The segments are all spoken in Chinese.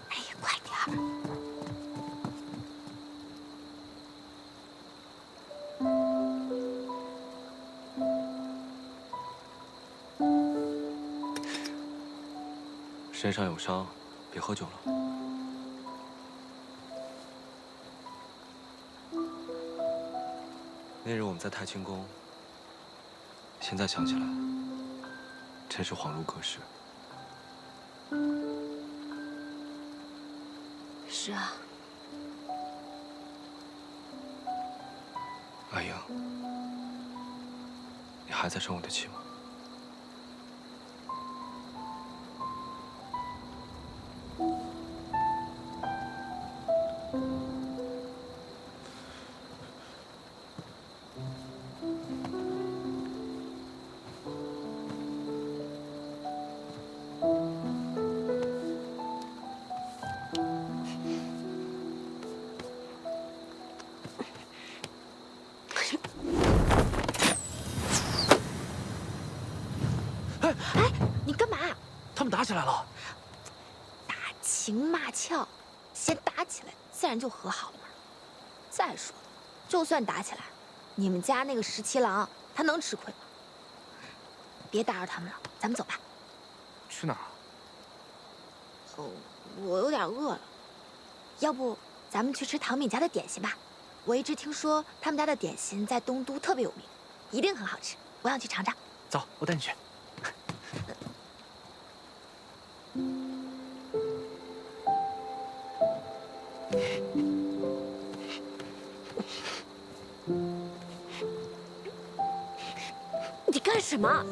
哎呀，快点儿！身上有伤，别喝酒了。那日我们在太清宫，现在想起来，真是恍如隔世。是啊，阿英，你还在生我的气吗？ 你干嘛？他们打起来了。打情骂俏，先打起来，自然就和好了嘛。再说了，就算打起来，你们家那个17郎他能吃亏吗？别打扰他们了，咱们走吧。去哪儿啊？哦，我有点饿了，要不咱们去吃唐敏家的点心吧？我一直听说他们家的点心在东都特别有名，一定很好吃，我想去尝尝。走，我带你去。你干什么？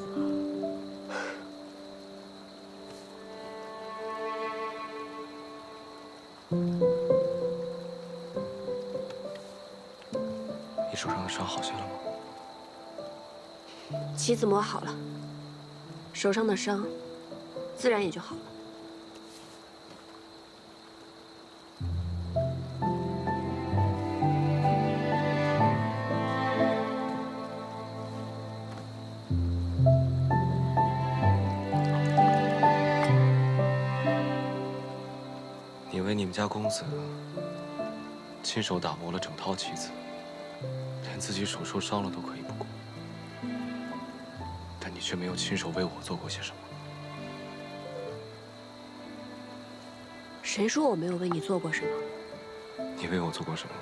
你手上的伤好些了吗？棋子磨好了，手上的伤自然也就好了。你为你们家公子亲手打磨了整套棋子，连自己手受伤了都可以不顾，但你却没有亲手为我做过些什么。谁说我没有为你做过什么？你为我做过什么？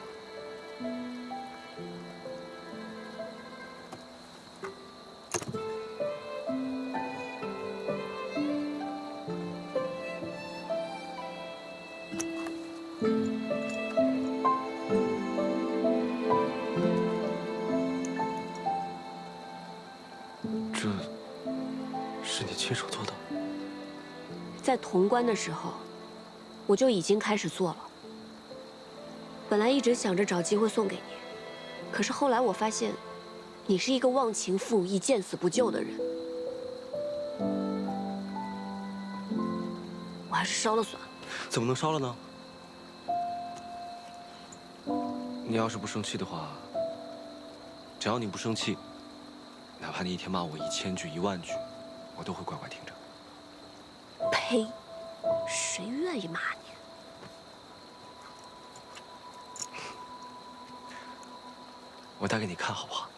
这是你亲手做的？在潼关的时候，我就已经开始做了。本来一直想着找机会送给你，可是后来我发现，你是一个忘情负义、见死不救的人，我还是烧了算了。怎么能烧了呢？你要是不生气的话，只要你不生气，哪怕你一天骂我1000句、10000句，我都会乖乖听着。呸！谁愿意骂你？我打给你看好不好？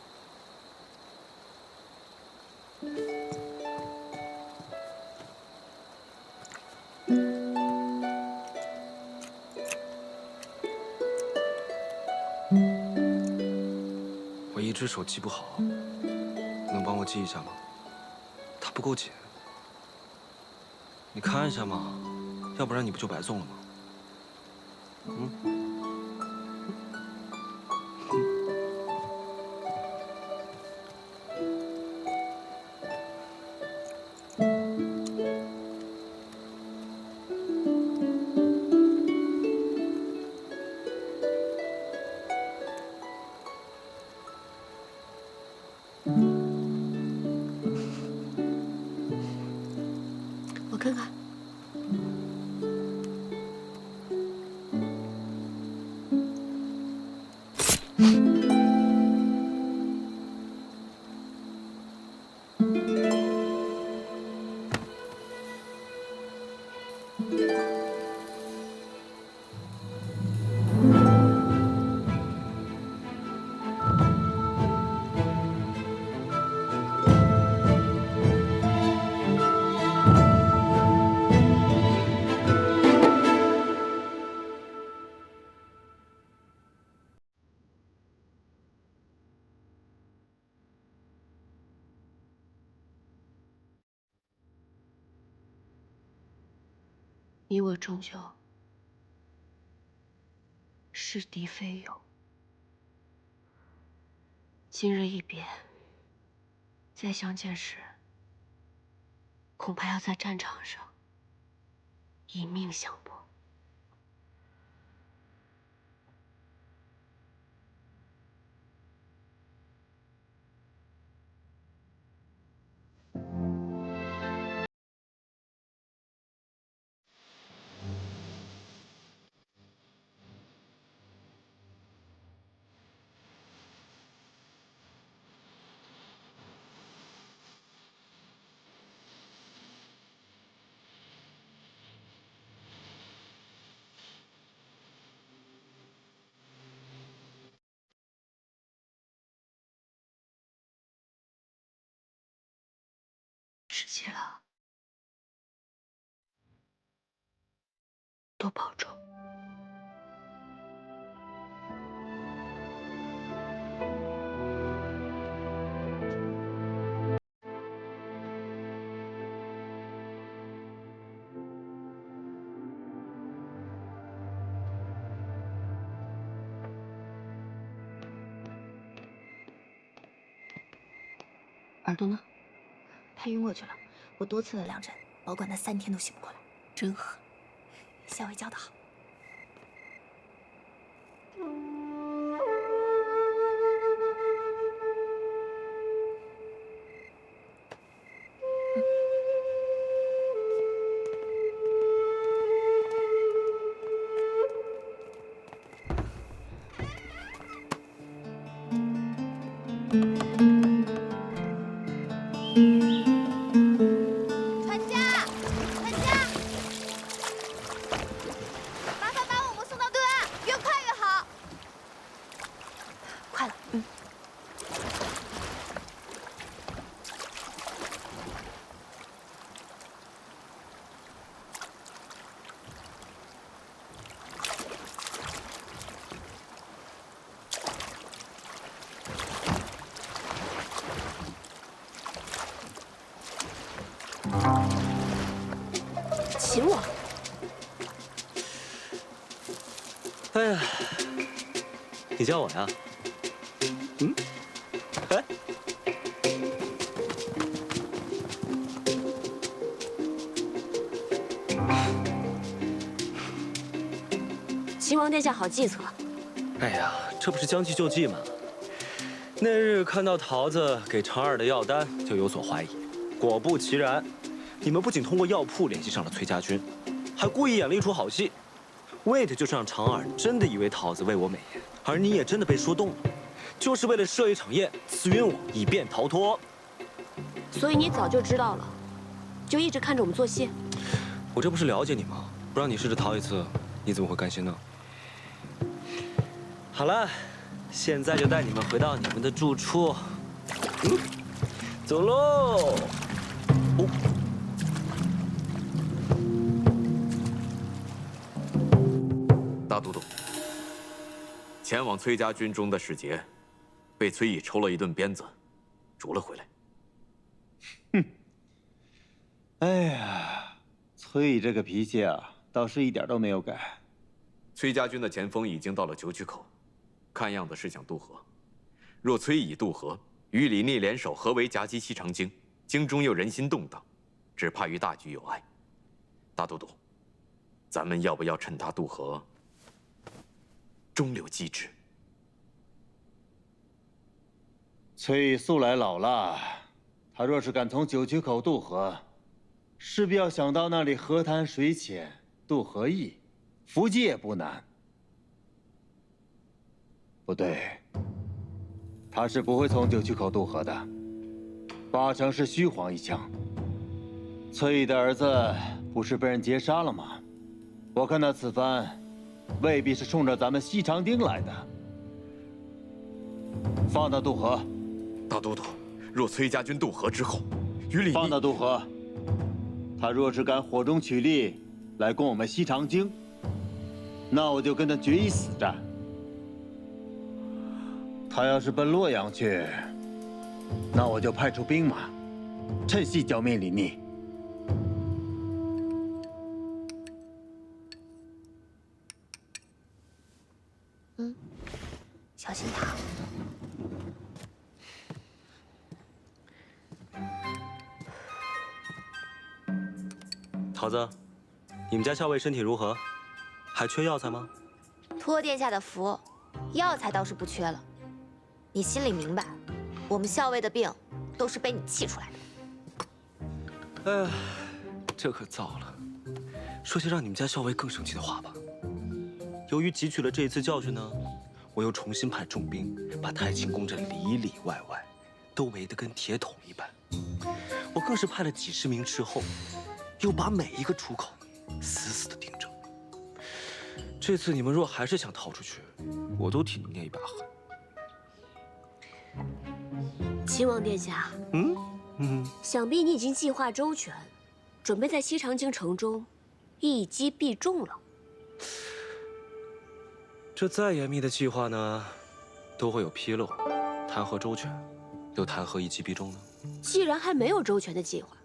我一只手记不好，能帮我记一下吗？它不够紧，你看一下嘛，要不然你不就白送了吗？嗯。 我看看。你我终究是敌非友。今日一别，再相见时，恐怕要在战场上以命相搏。十七郎，多保重。耳朵呢？他晕过去了，我多刺了2针，保管他3天都醒不过来。真狠。下回教的好。船家，船家，麻烦把我们送到对岸，越快越好。快了，擒我！哎呀，你叫我呀？嗯？哎，秦王殿下好计策。哎呀，这不是将计就计吗？那日看到桃子给常儿的药单，就有所怀疑。果不其然，你们不仅通过药铺联系上了崔家军，还故意演了一出好戏，为的就是让常儿真的以为桃子为我美颜，而你也真的被说动了，就是为了设一场宴，刺晕我，以便逃脱。所以你早就知道了，就一直看着我们做戏。我这不是了解你吗？不让你试着逃一次，你怎么会甘心呢？好了，现在就带你们回到你们的住处。走喽！大都督，前往崔家军中的使节，被崔乙抽了一顿鞭子，逐了回来。哎呀，崔乙这个脾气啊，倒是一点都没有改。崔家军的前锋已经到了九曲口，看样子是想渡河。若崔乙渡河，与李逆联手合围夹击西长京，京中又人心动荡，只怕于大局有碍。大都督，咱们要不要趁他渡河，中留机智？崔乙素来老辣，他若是敢从九曲口渡河，势必要想到那里河滩水浅，渡河易，伏击也不难。不对，他是不会从九曲口渡河的，8成是虚晃一枪。崔乙的儿子不是被人劫杀了吗？我看他此番未必是冲着咱们西长丁来的。放他渡河。大都督，若崔家军渡河之后，与李逆放他渡河。他若是敢火中取栗来攻我们西长京，那我就跟他决一死战。他要是奔洛阳去，那我就派出兵马，趁隙剿灭李逆。桃子，你们家校尉身体如何？还缺药材吗？托殿下的福，药材倒是不缺了。你心里明白，我们校尉的病都是被你气出来的。哎，这可糟了。说些让你们家校尉更生气的话吧。由于汲取了这一次教训呢，我又重新派重兵把太清宫这里里外外都围得跟铁桶一般。我更是派了几十名斥候，又把每一个出口死死地盯着。这次你们若还是想逃出去，我都替你捏一把汗。秦王殿下，想必你已经计划周全，准备在西长京城中一击必中了。这再严密的计划呢，都会有纰漏，谈何周全，又谈何一击必中呢？既然还没有周全的计划，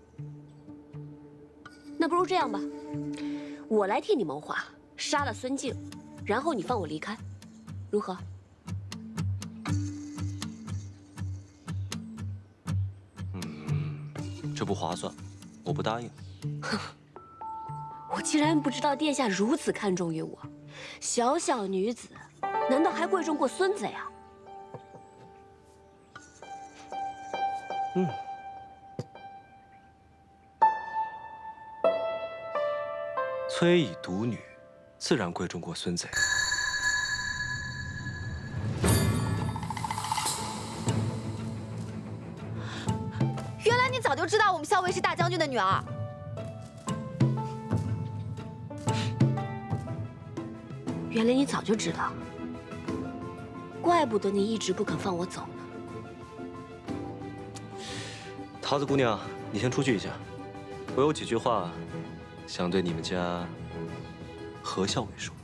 那不如这样吧，我来替你谋划，杀了孙敬，然后你放我离开，如何？这不划算，我不答应。我竟然不知道殿下如此看重于我，小小女子，难道还贵重过孙子呀？崔乙独女，自然贵重过孙贼。原来你早就知道我们校尉是大将军的女儿。原来你早就知道，怪不得你一直不肯放我走呢。桃子姑娘，你先出去一下，我有几句话想对你们家何校尉说。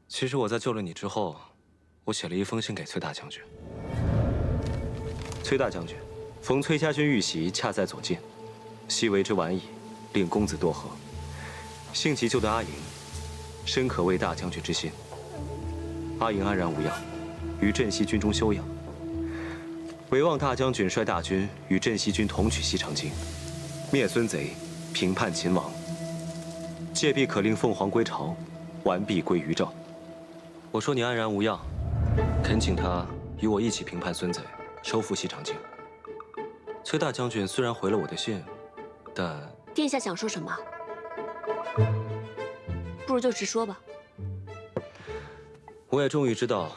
其实我在救了你之后，我写了一封信给崔大将军。崔大将军，逢崔家军遇袭，恰在左近，昔为之晚矣，令公子多贺。幸其救得阿莹，深可为大将军之心。阿莹安然无恙，于镇西军中休养。唯望大将军率大军与镇西军同取西长京，灭孙贼，平叛秦王。届必可令凤凰归巢，完璧归于赵。我说你安然无恙，恳请他与我一起平叛孙贼，收复西长京。崔大将军虽然回了我的信，但殿下想说什么？不如就直说吧。我也终于知道，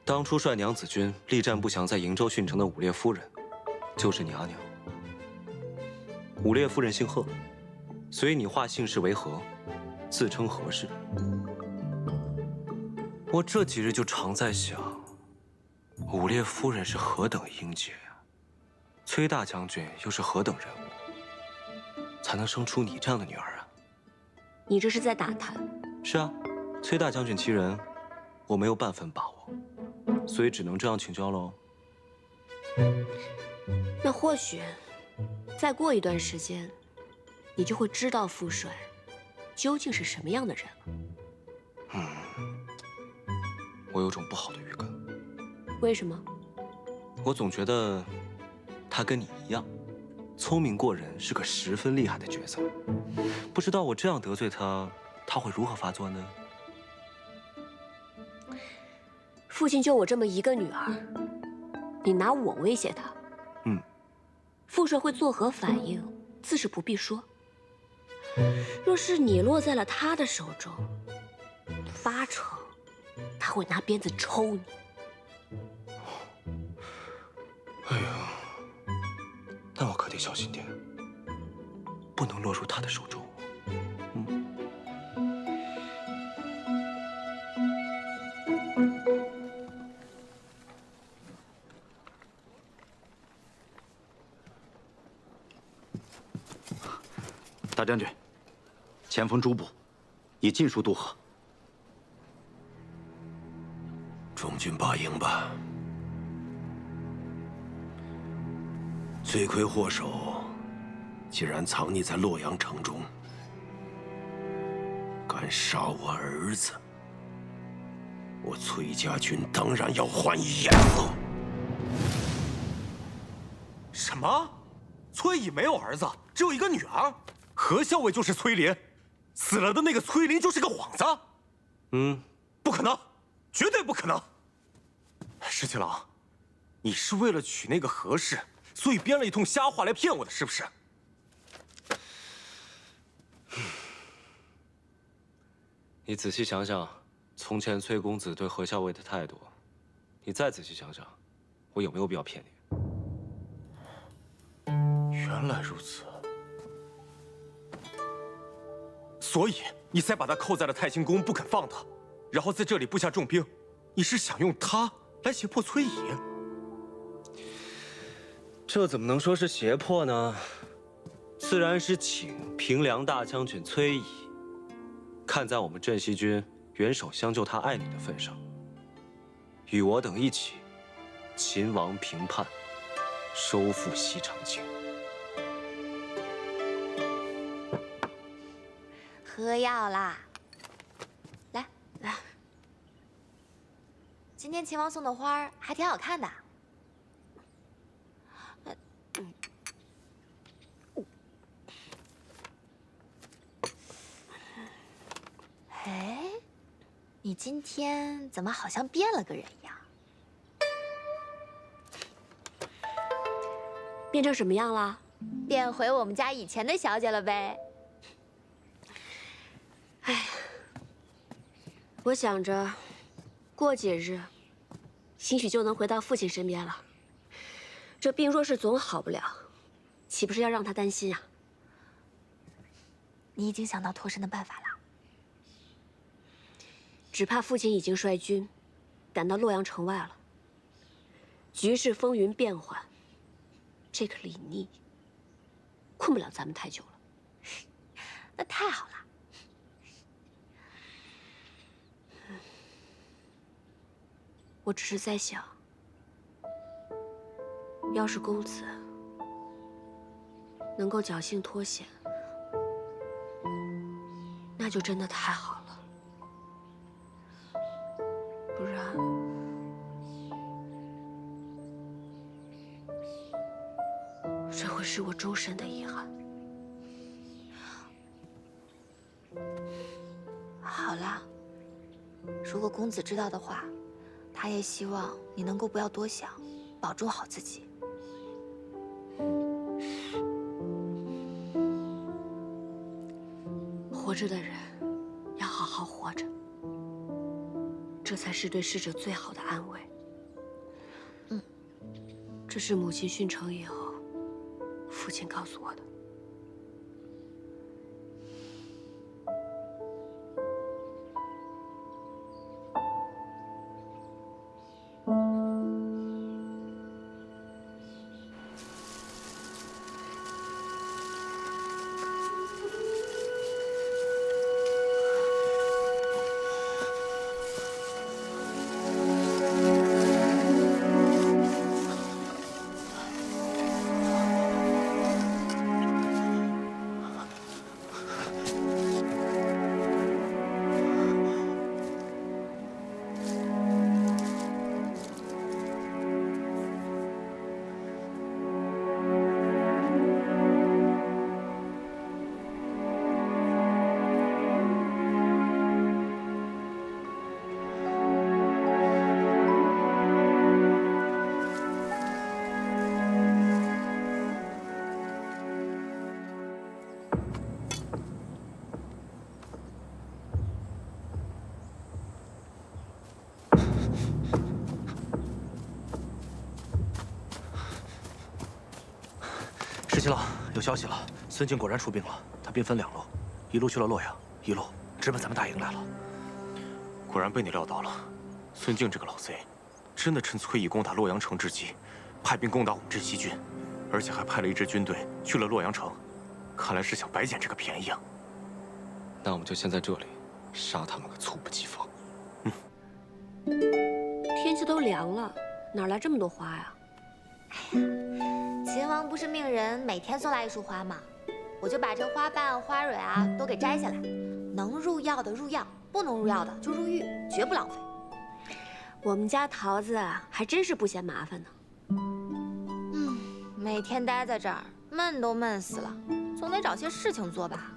当初率娘子军力战不降在瀛州郡城的武烈夫人，就是你阿娘。武烈夫人姓贺，所以你化姓氏为何，自称何氏。我这几日就常在想，武烈夫人是何等英杰啊，崔大将军又是何等人物，才能生出你这样的女儿啊？你这是在打探？是啊，崔大将军其人，我没有半分把握，所以只能这样请教喽。那或许，再过一段时间，你就会知道父帅究竟是什么样的人了。我有种不好的预感。为什么？我总觉得他跟你一样，聪明过人，是个十分厉害的角色。不知道我这样得罪他，他会如何发作呢？父亲就我这么一个女儿，你拿我威胁他，父帅会作何反应，自是不必说。若是你落在了他的手中，8成他会拿鞭子抽你。哎呀，那我可得小心点，不能落入他的手中。大将军，前锋诸部已尽数渡河。中军罢营吧。罪魁祸首竟然藏匿在洛阳城中，敢杀我儿子，我崔家军当然要还以颜色。什么？崔乙没有儿子，只有一个女儿。何校尉就是崔林，死了的那个崔林就是个幌子。不可能，绝对不可能。石七郎，你是为了娶那个何氏，所以编了一通瞎话来骗我的，是不是？你仔细想想，从前崔公子对何校尉的态度，你再仔细想想，我有没有必要骗你？原来如此，所以你才把他扣在了太清宫，不肯放他，然后在这里布下重兵，你是想用他来胁迫崔乙？这怎么能说是胁迫呢？自然是请平凉大将军崔乙，看在我们镇西军援手相救他爱女的份上，与我等一起擒王平叛，收复西长京。喝药啦！来来，今天秦王送的花儿还挺好看的。哎，你今天怎么好像变了个人一样？变成什么样了？变回我们家以前的小姐了呗。哎，我想着，过几日，兴许就能回到父亲身边了。这病若是总好不了，岂不是要让他担心啊？你已经想到脱身的办法了？只怕父亲已经率军赶到洛阳城外了。局势风云变幻，这个李逆困不了咱们太久了。那太好了。我只是在想，要是公子能够侥幸脱险，那就真的太好了。不然，这会是我终身的遗憾。好了，如果公子知道的话，他也希望你能够不要多想，保重好自己。活着的人要好好活着，这才是对逝者最好的安慰。这是母亲殉城以后，父亲告诉我的。石七郎，有消息了，孙敬果然出兵了。他兵分两路，一路去了洛阳，一路直奔咱们大营来了。果然被你料到了，孙敬这个老贼，真的趁崔乙攻打洛阳城之机，派兵攻打我们镇西军，而且还派了一支军队去了洛阳城，看来是想白捡这个便宜啊。那我们就先在这里杀他们个猝不及防。天气都凉了，哪来这么多花呀？秦王王不是命人每天送来一束花吗？我就把这花瓣、花蕊啊都给摘下来，能入药的入药，不能入药的就入狱，绝不浪费。我们家桃子还真是不嫌麻烦呢。每天待在这儿，闷都闷死了，总得找些事情做吧。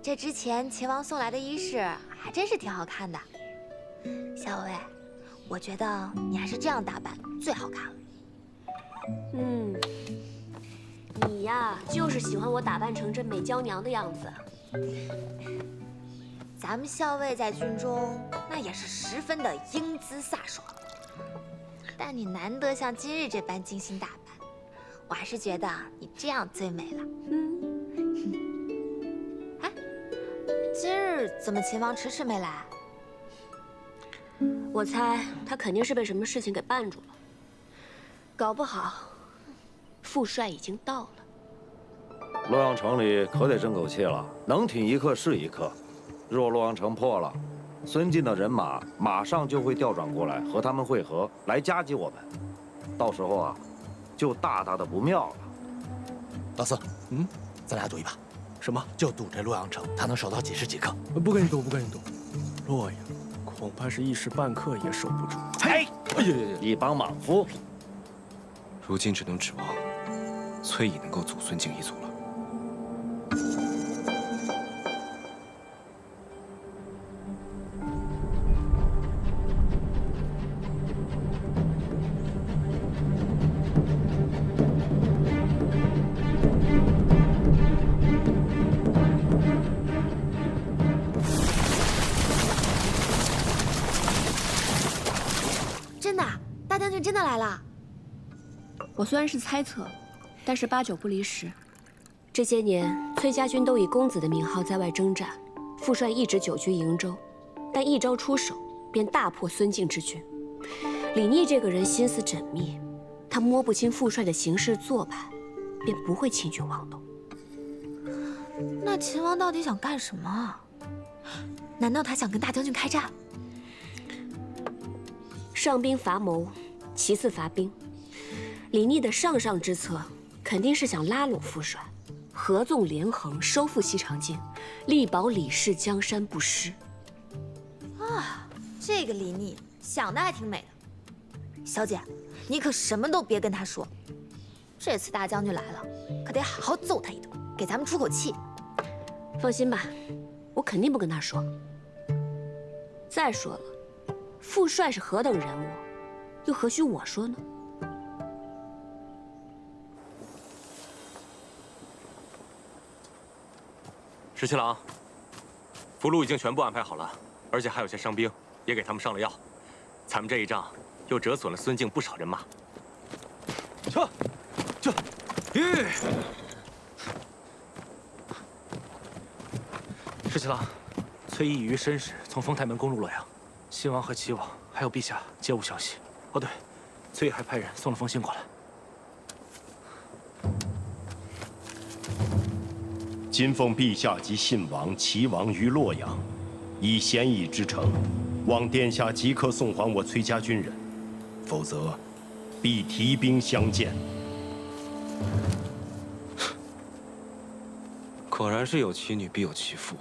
这之前秦王送来的衣饰还真是挺好看的。小薇，我觉得你还是这样打扮最好看了。你呀，就是喜欢我打扮成这美娇娘的样子。咱们校尉在军中那也是十分的英姿飒爽，但你难得像今日这般精心打扮，我还是觉得你这样最美了。哎，今日怎么秦王迟迟没来？我猜他肯定是被什么事情给绊住了，搞不好副帅已经到了。洛阳城里可得争口气了，能挺一刻是一刻。若洛阳城破了，孙晋的人马马上就会调转过来和他们会合，来夹击我们。到时候啊，就大大的不妙了。老四，咱俩赌一把，什么？就赌这洛阳城，他能守到几时几刻？不跟你赌，不跟你赌。洛阳恐怕是一时半刻也守不住。嘿，一帮莽夫！如今只能指望崔乙能够阻孙敬一族了。真的，大将军真的来了。我虽然是猜测，但是8、9不离10。这些年，崔家军都以公子的名号在外征战，副帅一直久居营州，但一招出手便大破孙敬之军。李逆这个人心思缜密，他摸不清副帅的行事做派，便不会轻举妄动。那秦王到底想干什么啊？难道他想跟大将军开战？上兵伐谋，其次伐兵。李逆的上上之策肯定是想拉拢副帅，合纵连横，收复西长京，力保李氏江山不失。啊，这个李逆想的还挺美的。小姐，你可什么都别跟他说。这次大将军来了，可得好好揍他一顿，给咱们出口气。放心吧，我肯定不跟他说。再说了，副帅是何等人物，又何须我说呢？十七郎，俘虏已经全部安排好了，而且还有些伤兵，也给他们上了药。咱们这一仗又折损了孙敬不少人马。十七郎，崔义于申时从丰台门攻入洛阳，新王和齐王还有陛下皆无消息。哦对，崔义还派人送了封信过来。今奉陛下及信王、齐王于洛阳，以咸邑之城，望殿下即刻送还我崔家军人，否则必提兵相见。果然是有其女必有其父，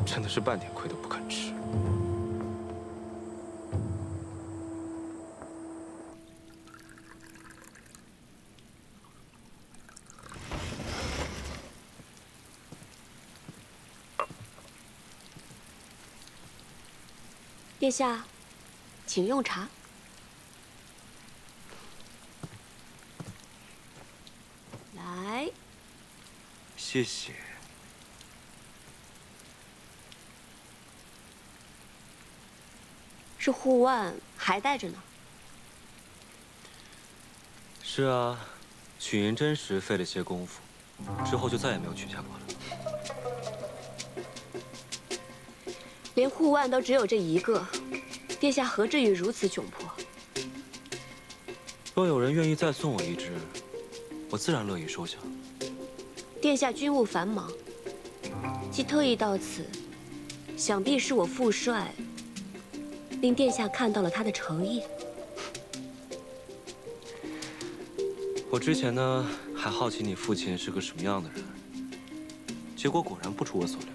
真的是半点亏都不肯吃。殿下，请用茶。来，谢谢。这护腕还带着呢。是啊，取银针时费了些功夫，之后就再也没有取下过了。连护腕都只有这一个，殿下何至于如此窘迫？若有人愿意再送我一只，我自然乐意收下。殿下军务繁忙，既特意到此，想必是我父帅令殿下看到了他的诚意。我之前呢还好奇你父亲是个什么样的人，结果果然不出我所料，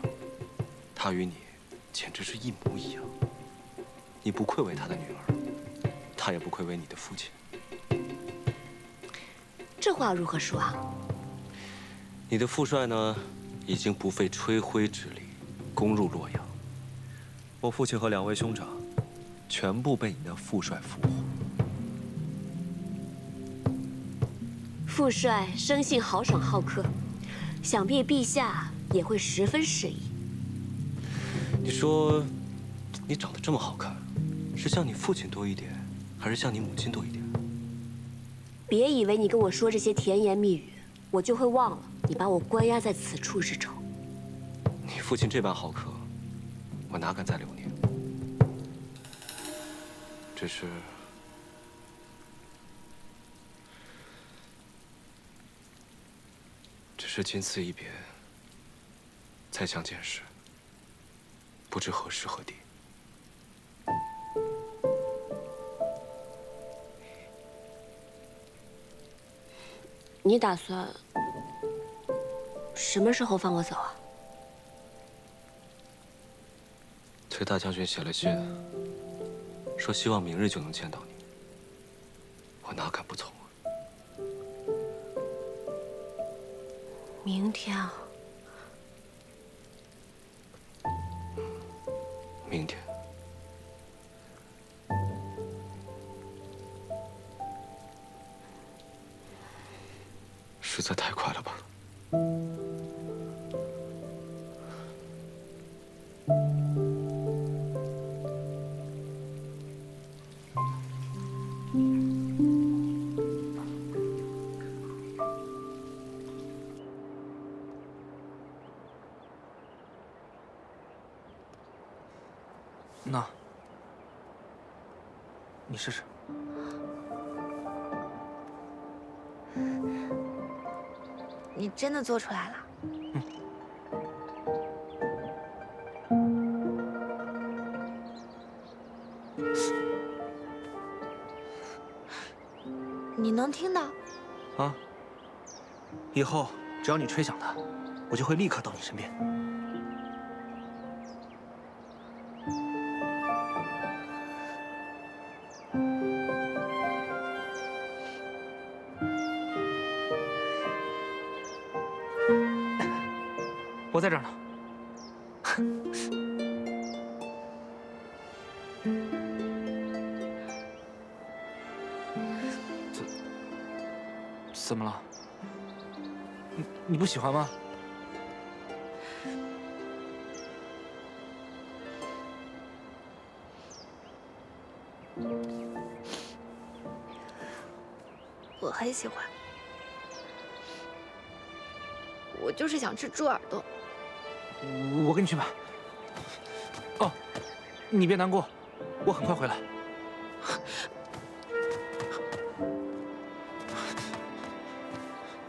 他与你简直是一模一样。你不愧为他的女儿，他也不愧为你的父亲。这话如何说啊？你的父帅呢，已经不费吹灰之力攻入洛阳。我父亲和2位兄长，全部被你的父帅俘获。父帅生性豪爽好客，想必陛下也会十分适宜。你说，你长得这么好看，是像你父亲多一点，还是像你母亲多一点？别以为你跟我说这些甜言蜜语，我就会忘了你把我关押在此处之仇。你父亲这般好客，我哪敢再留念？只是仅此一别，再相见时，不知何时何地。你打算什么时候放我走啊？崔大将军写了信，说希望明日就能见到你。我哪敢不从啊？明天啊？明天。实在太快了吧？那，你试试。你真的做出来了？你能听到？啊！以后只要你吹响它，我就会立刻到你身边。我在这儿呢。怎么了？你不喜欢吗？我很喜欢，我就是想吃猪耳朵。我给你去买。哦，你别难过，我很快回来。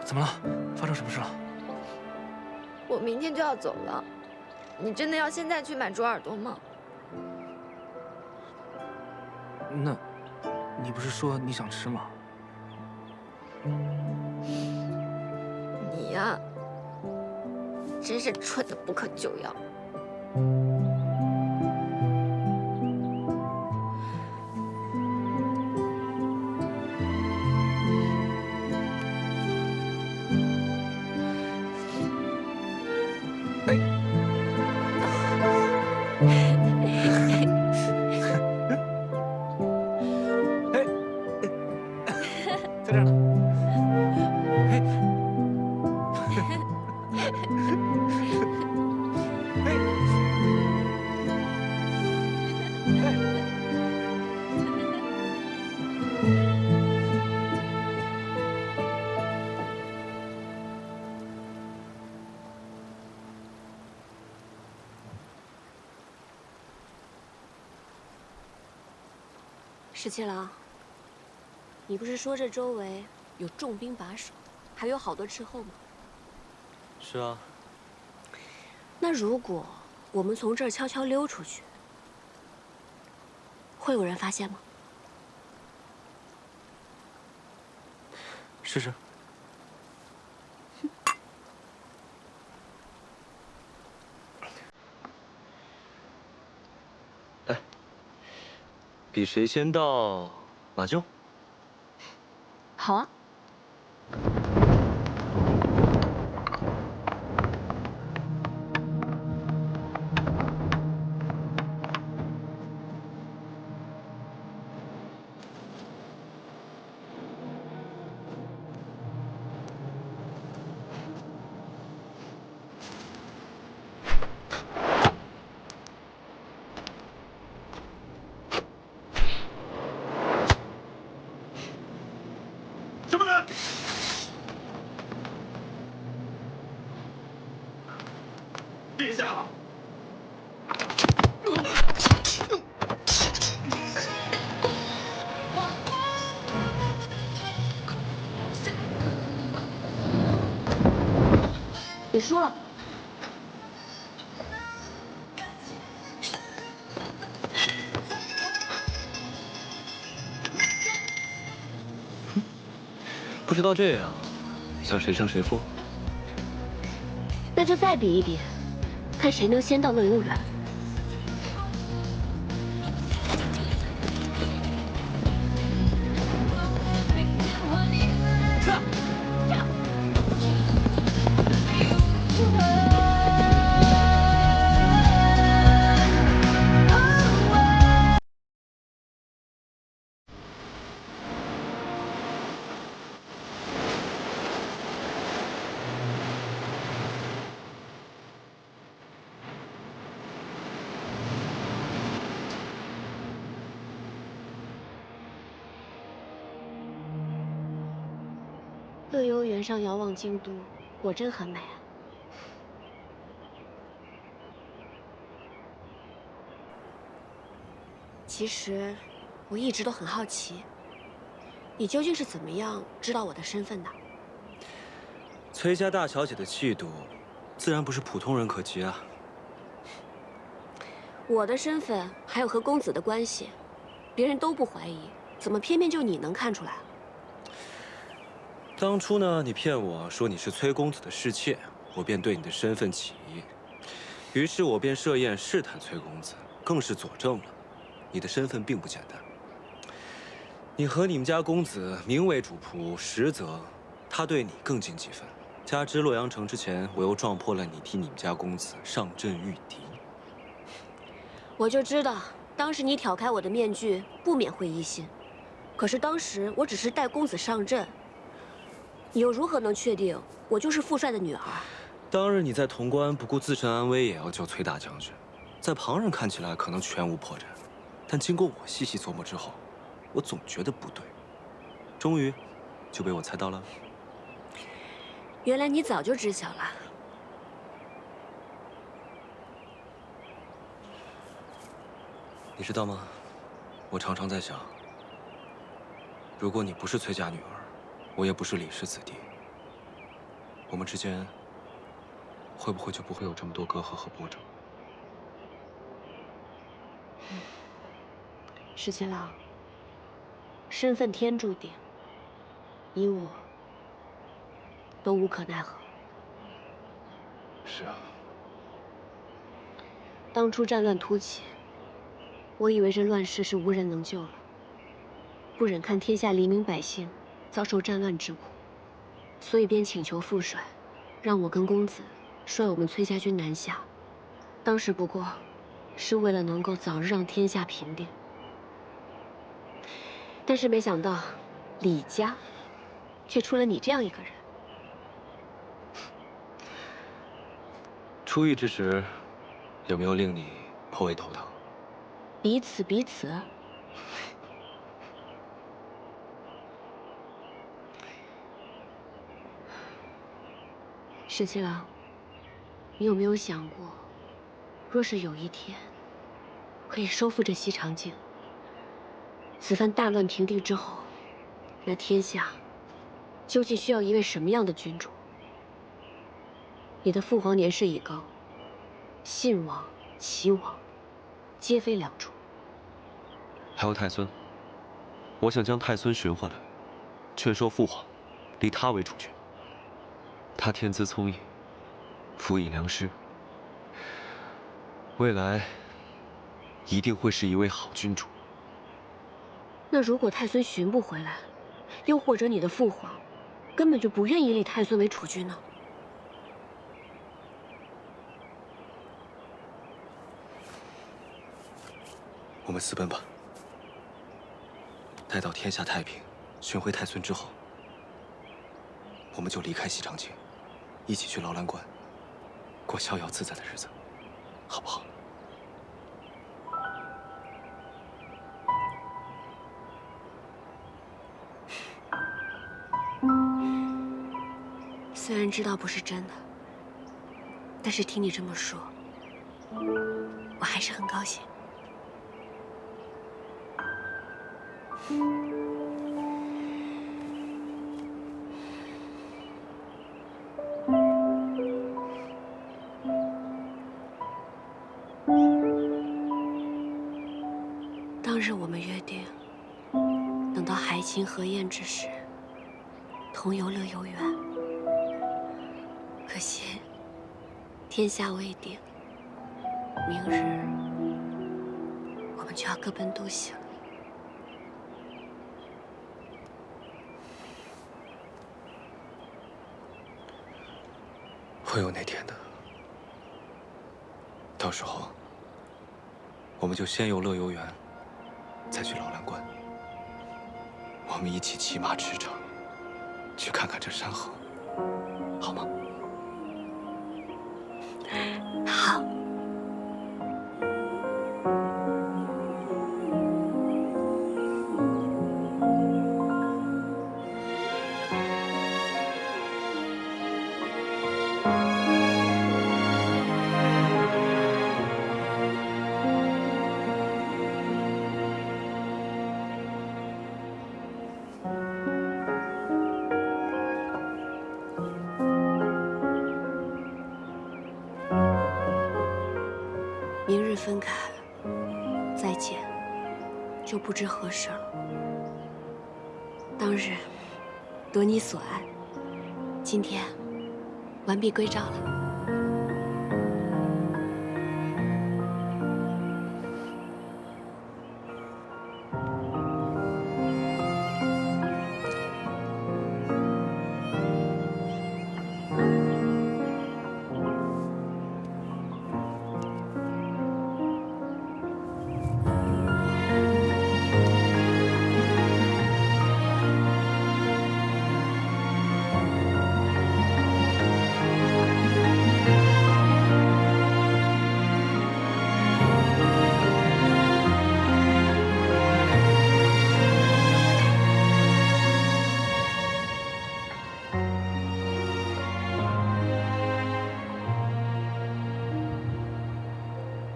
怎么了？发生什么事了？我明天就要走了，你真的要现在去买猪耳朵吗？那，你不是说你想吃吗？你呀，真是蠢得不可救药。在这儿呢。嘿，十七郎，你不是说这周围有重兵把守，还有好多斥候吗？是啊。那如果我们从这儿悄悄溜出去，会有人发现吗？试试。比谁先到马厩？好啊。殿下，你输了。不知道这样，想谁胜谁负？那就再比一比，看谁能先到乐游园。乐游原上遥望京都，果真很美啊。其实，我一直都很好奇，你究竟是怎么样知道我的身份的？崔家大小姐的气度，自然不是普通人可及啊。我的身份还有和公子的关系，别人都不怀疑，怎么偏偏就你能看出来？当初呢，你骗我说你是崔公子的侍妾，我便对你的身份起疑，于是我便设宴试探崔公子，更是佐证了你的身份并不简单。你和你们家公子名为主仆，实则他对你更尽几分。加之洛阳城之前，我又撞破了你替你们家公子上阵御敌。我就知道，当时你挑开我的面具，不免会疑心。可是当时我只是带公子上阵，你又如何能确定我就是父帅的女儿？当日你在潼关不顾自身安危也要救崔大将军，在旁人看起来可能全无破绽，但经过我细细琢磨之后，我总觉得不对，终于就被我猜到了。原来你早就知晓了。你知道吗？我常常在想，如果你不是崔家女儿，我也不是李氏子弟，我们之间会不会就不会有这么多隔阂和波折？石七郎，身份天注定，你我都无可奈何。是啊。当初战乱突起，我以为这乱世是无人能救了，不忍看天下黎民百姓遭受战乱之苦，所以便请求父帅，让我跟公子率我们崔家军南下。当时不过是为了能够早日让天下平定，但是没想到李家却出了你这样一个人。出狱之时，有没有令你颇为头疼？彼此彼此。石七郎，你有没有想过，若是有一天可以收复这西长境，此番大乱平定之后，那天下究竟需要一位什么样的君主？你的父皇年事已高，信王齐王，皆非良主。还有太孙，我想将太孙寻回来，劝说父皇，立他为储君。他天资聪颖，辅以良师，未来一定会是一位好君主。那如果太孙寻不回来，又或者你的父皇根本就不愿意立太孙为储君呢？我们私奔吧。待到天下太平，寻回太孙之后，我们就离开西长京，一起去劳兰关，过逍遥自在的日子，好不好？虽然知道不是真的，但是听你这么说，我还是很高兴。当日我们约定，等到海清河晏之时，同游乐游原。可惜，天下未定，明日我们就要各奔东西了。会有那天的。到时候，我们就先游乐游园，再去劳兰关。我们一起骑马驰骋，去看看这山河，好吗？好。明日分开，再见，就不知何时了。当日得你所爱，今天完璧归赵了。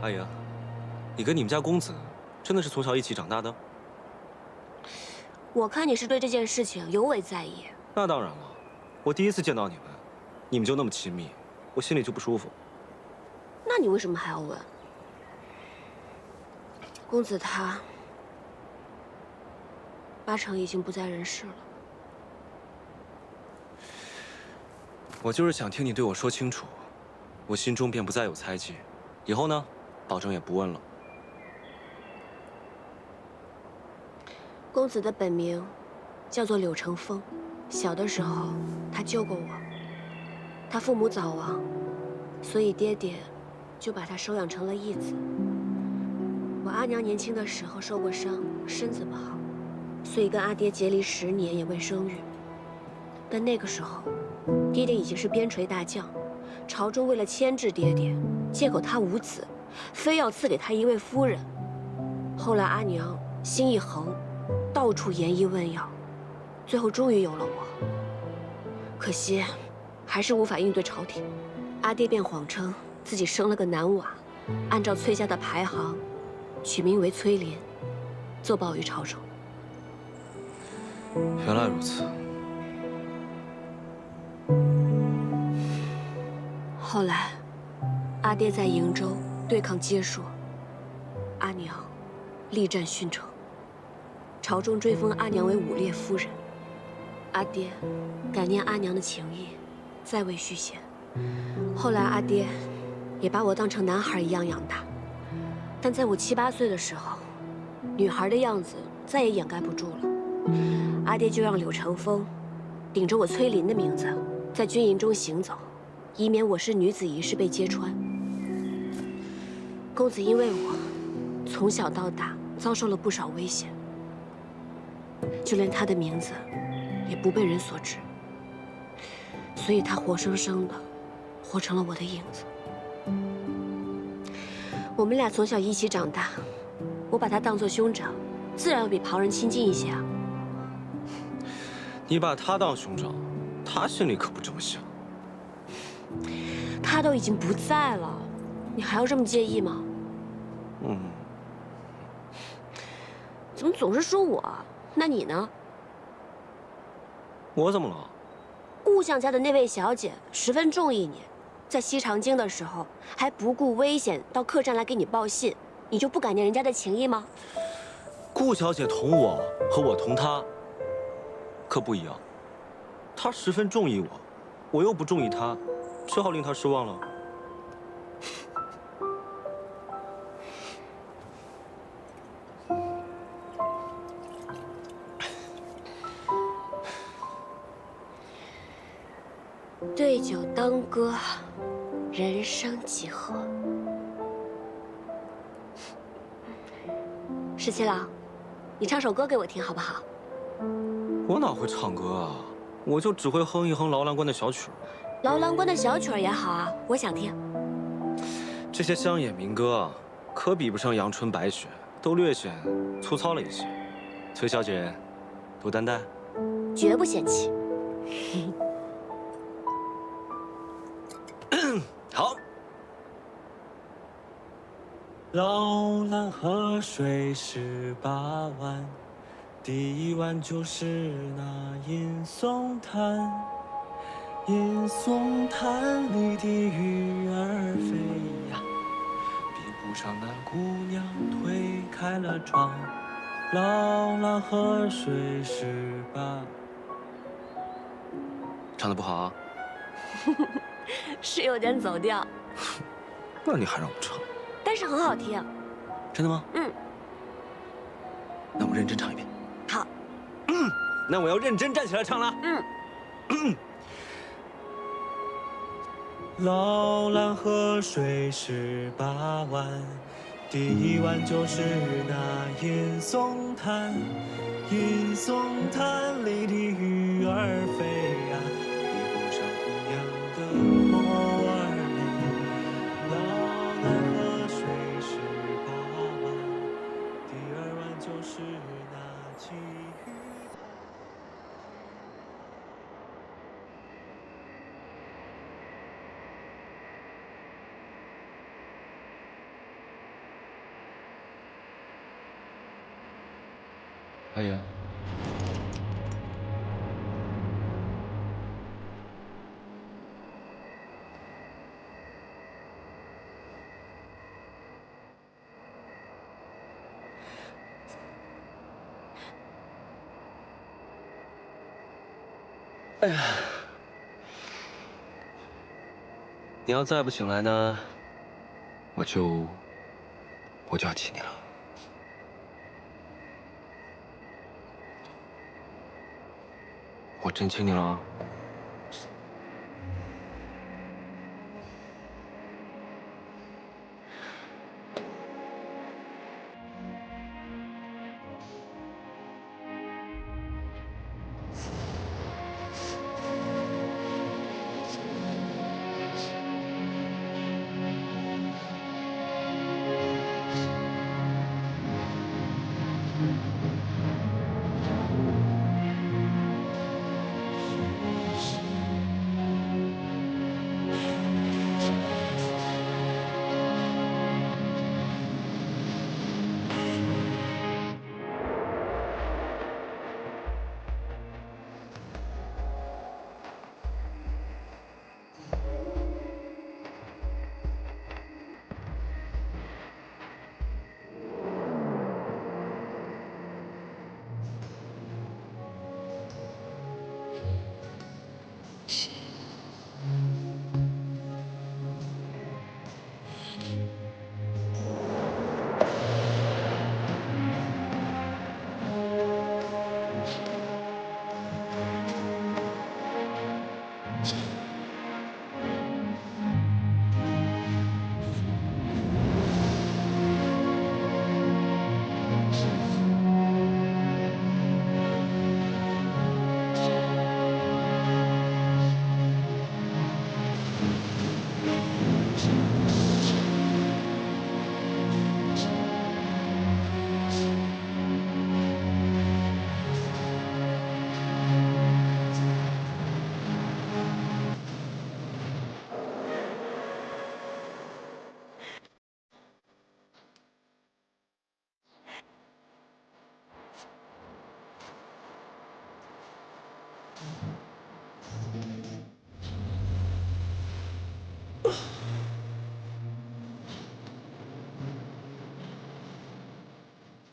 阿莹，你跟你们家公子真的是从小一起长大的？我看你是对这件事情尤为在意。那当然了，我第一次见到你们，你们就那么亲密，我心里就不舒服。那你为什么还要问？公子他八成已经不在人世了。我就是想听你对我说清楚，我心中便不再有猜忌。以后呢，保证也不问了。公子的本名叫做柳成风，小的时候他救过我。他父母早亡，所以爹爹就把他收养成了义子。我阿娘年轻的时候受过伤，身子不好，所以跟阿爹结离10年也未生育。但那个时候，爹爹已经是边陲大将，朝中为了牵制爹爹，借口他无子，非要赐给他一位夫人。后来阿娘心一横，到处研医问药，最后终于有了我。可惜，还是无法应对朝廷。阿爹便谎称自己生了个男娃，按照崔家的排行，取名为崔林，奏报于朝中。原来如此。后来，阿爹在瀛州对对抗结束，阿娘力战殉城，朝中追封阿娘为武烈夫人。阿爹感念阿娘的情谊，再未续弦。后来阿爹也把我当成男孩一样养大，但在我7、8岁的时候，女孩的样子再也掩盖不住了。阿爹就让柳成风顶着我崔琳的名字，在军营中行走，以免我是女子一事被揭穿。公子因为我从小到大遭受了不少危险，就连他的名字也不被人所知，所以他活生生的活成了我的影子。我们俩从小一起长大，我把他当作兄长，自然要比旁人亲近一些啊。你把他当兄长，他心里可不这么想。他都已经不在了，你还要这么介意吗？怎么总是说我？那你呢？我怎么了？顾相家的那位小姐十分中意你，在西长京的时候还不顾危险到客栈来给你报信，你就不感念人家的情谊吗？顾小姐同我和我同她可不一样，她十分中意我，我又不中意她，只好令她失望了。对酒当歌，人生几何？十七郎，你唱首歌给我听好不好？我哪会唱歌啊？我就只会哼一哼劳郎官的小曲儿。劳郎官的小曲儿也好啊，我想听。这些乡野民歌啊，可比不上阳春白雪，都略显粗糙了一些。崔小姐，多担待。绝不嫌弃。好。劳兰河水18弯，第一弯就是那银松滩。银松滩里的鱼儿飞呀，比不上那姑娘推开了窗。劳兰河水18。唱得不好啊？是有点走调，那你还让我唱？但是很好听。真的吗？嗯。那我认真唱一遍。好。那我要认真站起来唱了。劳兰河水18弯，第一弯就是那银松滩。银松滩里的鱼儿飞呀，比不上姑娘的墨儿丽。劳兰河水18弯，第二弯就是那鲫鱼。阿言，哎呀，你要再不醒来呢，我就要亲你了。我真亲你了啊。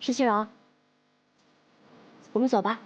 石七荣，我们走吧。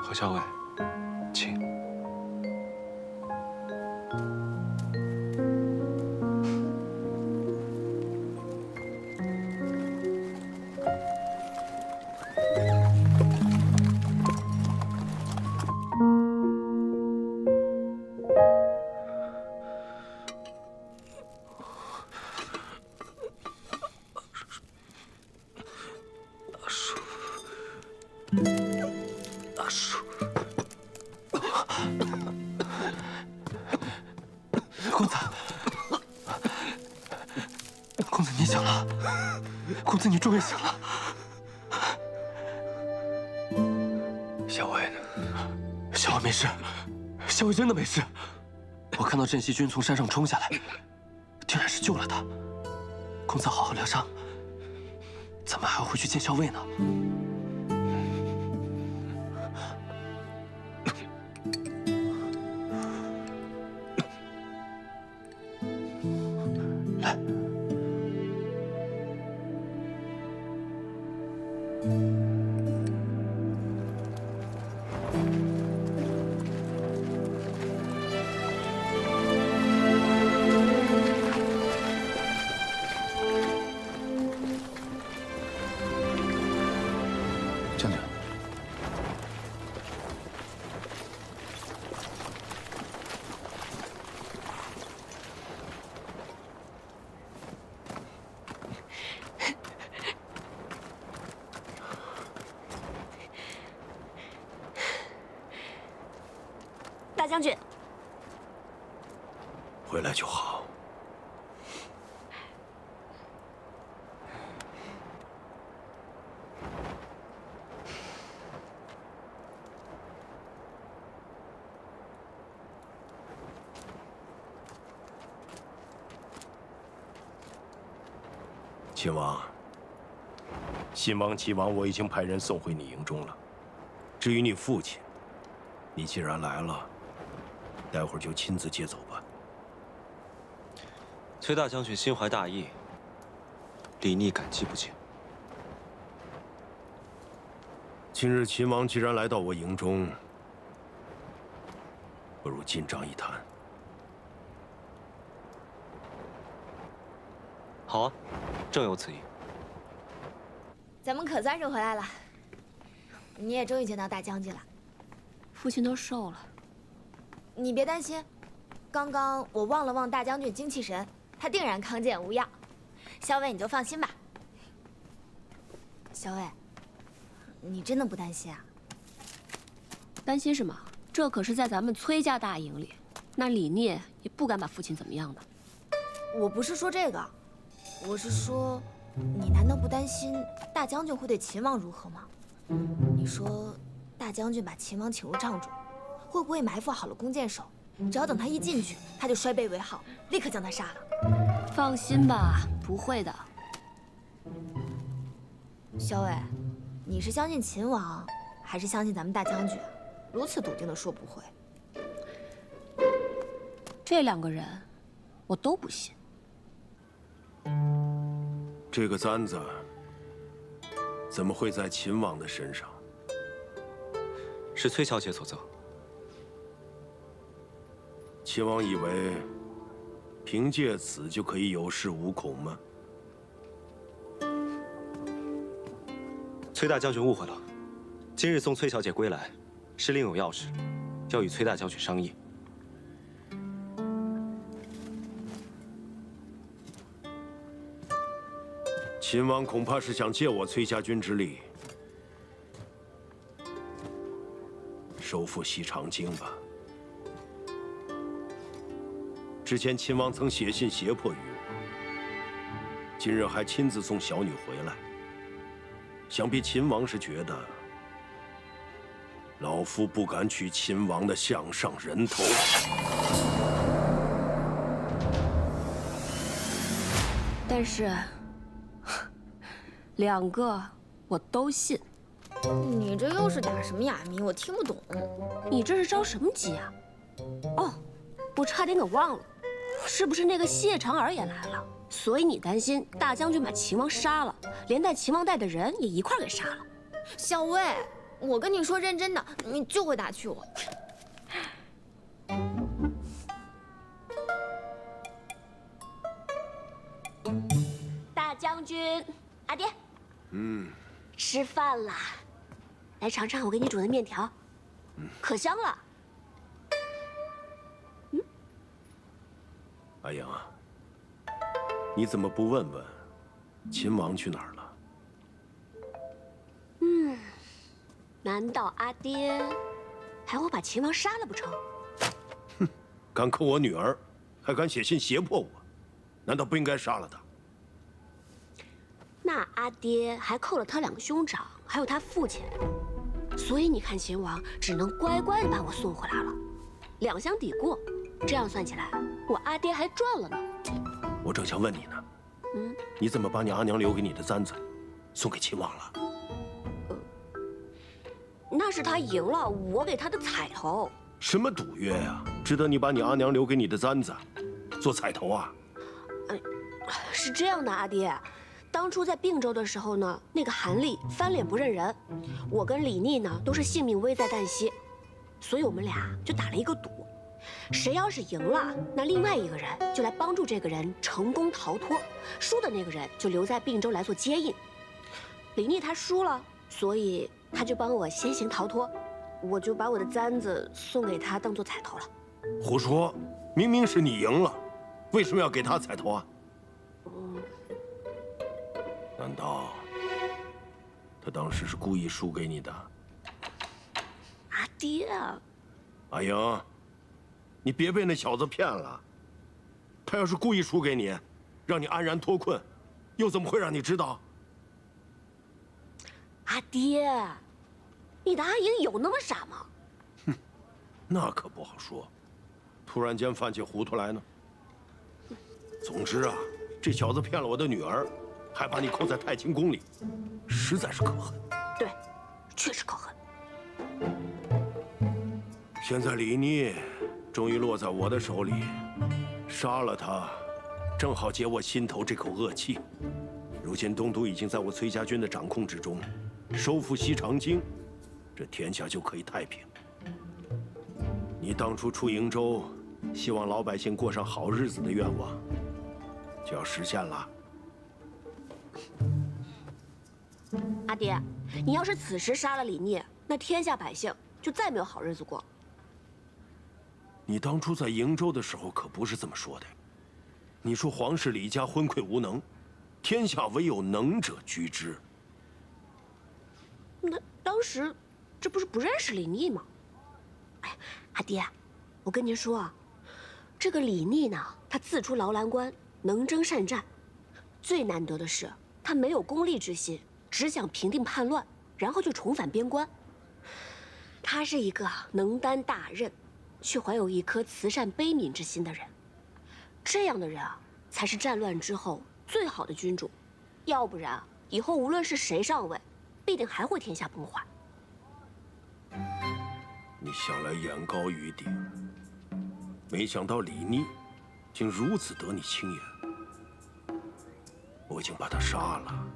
何校尉，请。公子，公子你醒了，公子你终于醒了。校尉呢？校尉没事，校尉真的没事。我看到镇西军从山上冲下来，定然是救了他。公子好好疗伤，咱们还要回去见校尉呢。来。将军，大将军，回来就好。秦王，新王、齐王，我已经派人送回你营中了。至于你父亲，你既然来了，待会儿就亲自接走吧。崔大将军心怀大义，李逆感激不尽。今日秦王既然来到我营中，不如进帐一谈。好啊，正有此意。咱们可算是回来了，你也终于见到大将军了。父亲都瘦了，你别担心，刚刚我望了望大将军精气神，他定然康健无恙。校尉你就放心吧。校尉，你真的不担心啊？担心什么？这可是在咱们崔家大营里，那李聂也不敢把父亲怎么样的。我不是说这个，我是说，你难道不担心大将军会对秦王如何吗？你说，大将军把秦王请入帐中，会不会埋伏好了弓箭手？只要等他一进去，他就摔背为号，立刻将他杀了。放心吧，不会的。校尉，你是相信秦王，还是相信咱们大将军？如此笃定的说不会。这两个人，我都不信。这个簪子怎么会在秦王的身上？是崔小姐所赠。秦王以为凭借此就可以有恃无恐吗？崔大将军误会了，今日送崔小姐归来，是另有要事，要与崔大将军商议。秦王恐怕是想借我崔家军之力，收复西长京吧。之前秦王曾写信胁迫于我，今日还亲自送小女回来。想必秦王是觉得老夫不敢取秦王的项上人头。但是2个我都信。你这又是打什么哑谜？我听不懂。你这是着什么急啊？哦，我差点给忘了，是不是那个谢长儿也来了？所以你担心大将军把秦王杀了，连带秦王带的人也一块给杀了。小薇，我跟你说认真的，你就会打趣我。大将军，阿爹，吃饭啦！来尝尝我给你煮的面条，可香了。阿英啊，你怎么不问问秦王去哪儿了？难道阿爹还会把秦王杀了不成？敢扣我女儿，还敢写信胁迫我，难道不应该杀了他？那阿爹还扣了他2个兄长，还有他父亲，所以你看秦王只能乖乖的把我送回来了，2相抵过，这样算起来，我阿爹还赚了呢。我正想问你呢，你怎么把你阿娘留给你的簪子送给秦王了？那是他赢了，我给他的彩头。什么赌约呀？值得你把你阿娘留给你的簪子做彩头啊？是这样的，阿爹，当初在并州的时候呢，那个韩立翻脸不认人，我跟李逆呢都是性命危在旦夕，所以我们俩就打了一个赌，谁要是赢了，那另外一个人就来帮助这个人成功逃脱，输的那个人就留在并州来做接应。李逆他输了，所以他就帮我先行逃脱，我就把我的簪子送给他当做彩头了。胡说！明明是你赢了，为什么要给他彩头啊？难道他当时是故意输给你的？阿爹啊！阿英，你别被那小子骗了。他要是故意输给你，让你安然脱困，又怎么会让你知道？阿爹，你的阿英有那么傻吗？那可不好说，突然间犯起糊涂来呢。总之啊，这小子骗了我的女儿，还把你扣在太清宫里，实在是可恨。对，确实可恨。现在李逆终于落在我的手里，杀了他，正好解我心头这口恶气。如今东都已经在我崔家军的掌控之中，收复西长京，这天下就可以太平。你当初出瀛州，希望老百姓过上好日子的愿望，就要实现了。阿爹，你要是此时杀了李逆，那天下百姓就再没有好日子过。你当初在瀛州的时候可不是这么说的，你说皇室李家昏聩无能，天下唯有能者居之。那当时这不是不认识李逆吗？哎，阿爹，我跟您说啊，这个李逆呢，他自出劳兰关，能征善战，最难得的是他没有功利之心，只想平定叛乱，然后就重返边关。他是一个能担大任，却怀有一颗慈善悲悯之心的人。这样的人啊，才是战乱之后最好的君主，要不然以后无论是谁上位，必定还会天下崩坏。你向来眼高于顶，没想到李逆竟如此得你青眼。我已经把他杀了，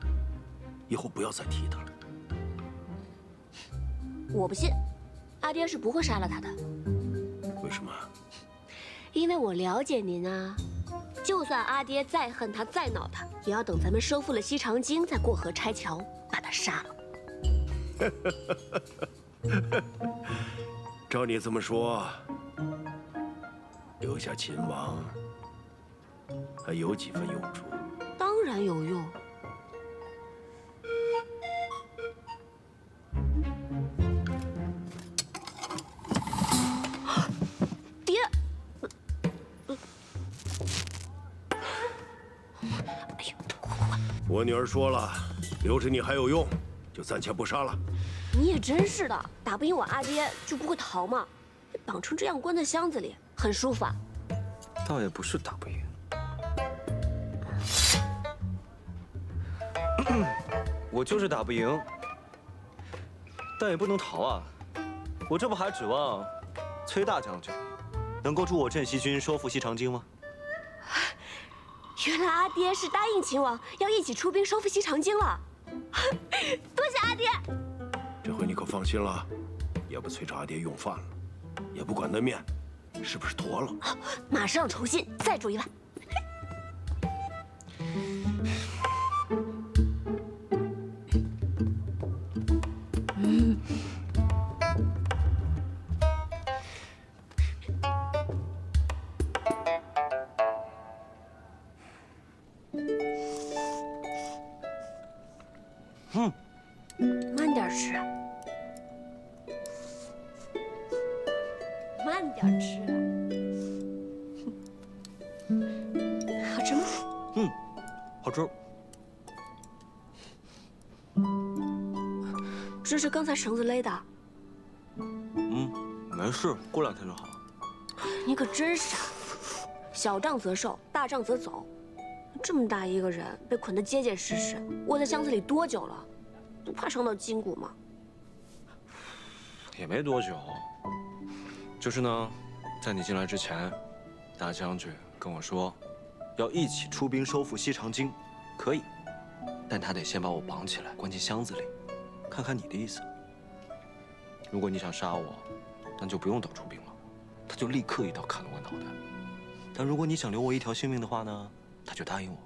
以后不要再提他了。我不信，阿爹是不会杀了他的。为什么？因为我了解您啊，就算阿爹再恨他再恼他，也要等咱们收复了西长京，再过河拆桥，把他杀了。照你这么说，留下秦王还有几分用处？当然有用，我女儿说了，留着你还有用，就暂且不杀了。你也真是的，打不赢我阿爹就不会逃嘛。被绑成这样关在箱子里，很舒服啊。倒也不是打不赢。我就是打不赢，但也不能逃啊！我这不还指望崔大将军能够助我镇西军收复西长京吗？原来阿爹是答应秦王要一起出兵收复西长京了，多谢阿爹！这回你可放心了，也不催着阿爹用饭了，也不管那面是不是坨了。马上重新再煮一碗。慢点吃，慢点吃。好吃吗？好吃。这是刚才绳子勒的。没事，过2天就好了。你可真傻，小仗则受，大仗则走。这么大一个人被捆得结结实实，窝在箱子里多久了？不怕伤到筋骨吗？也没多久，就是呢，在你进来之前，大将军跟我说，要一起出兵收复西长京，可以，但他得先把我绑起来，关进箱子里，看看你的意思。如果你想杀我，那就不用等出兵了，他就立刻一刀砍了我脑袋。但如果你想留我一条性命的话呢，他就答应我，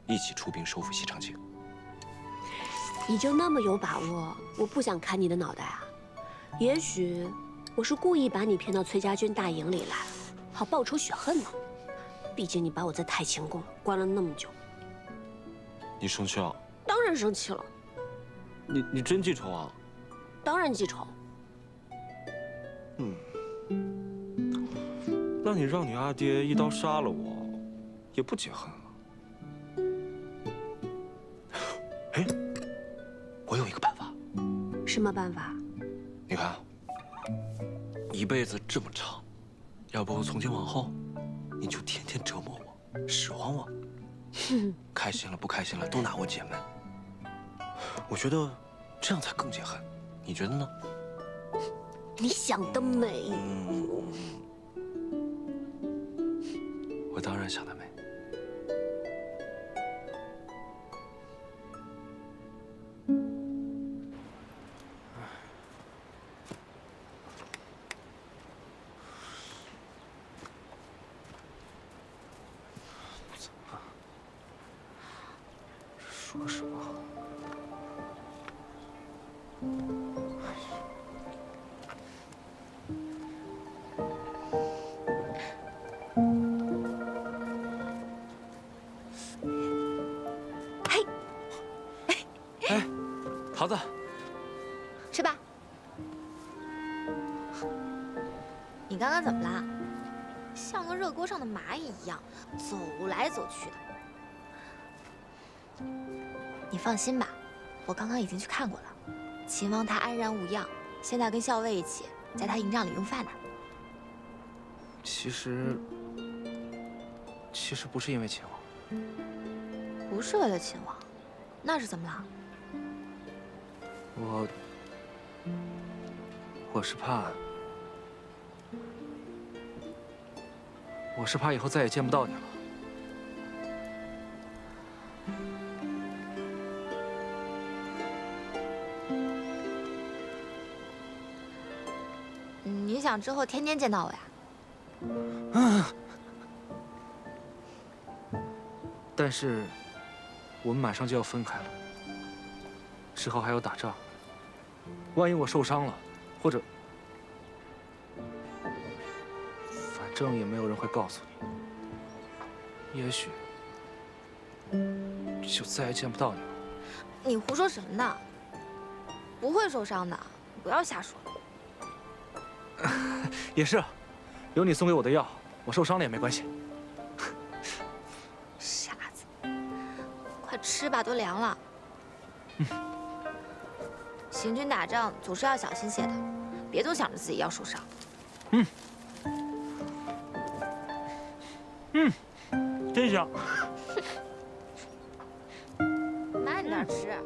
一起出兵收复西长京。你就那么有把握？我不想砍你的脑袋啊！也许我是故意把你骗到崔家军大营里来，好报仇雪恨呢。毕竟你把我在太清宫关了那么久。你生气了？当然生气了。你真记仇啊？当然记仇。那你让你阿爹一刀杀了我，也不解恨啊？哎，我有一个办法。什么办法？你看，一辈子这么长，要不从今往后，你就天天折磨我，使唤我，开心了不开心了都拿我解闷。我觉得这样才更解恨，你觉得呢？你想得美。我当然想得美。说什么？桃子，吃吧。你刚刚怎么啦？像个热锅上的蚂蚁一样，走来走去的。你放心吧，我刚刚已经去看过了，秦王他安然无恙，现在跟校尉一起在他营帐里用饭呢。其实不是因为秦王，不是为了秦王，那是怎么了？我是怕以后再也见不到你了。你想之后天天见到我呀？但是我们马上就要分开了，之后还要打仗，万一我受伤了，或者……反正也没有人会告诉你，也许就再也见不到你了。你胡说什么呢？不会受伤的，不要瞎说。也是，有你送给我的药，我受伤了也没关系。傻子，快吃吧，都凉了。行军打仗总是要小心些的，别总想着自己要受伤。真香。慢点吃。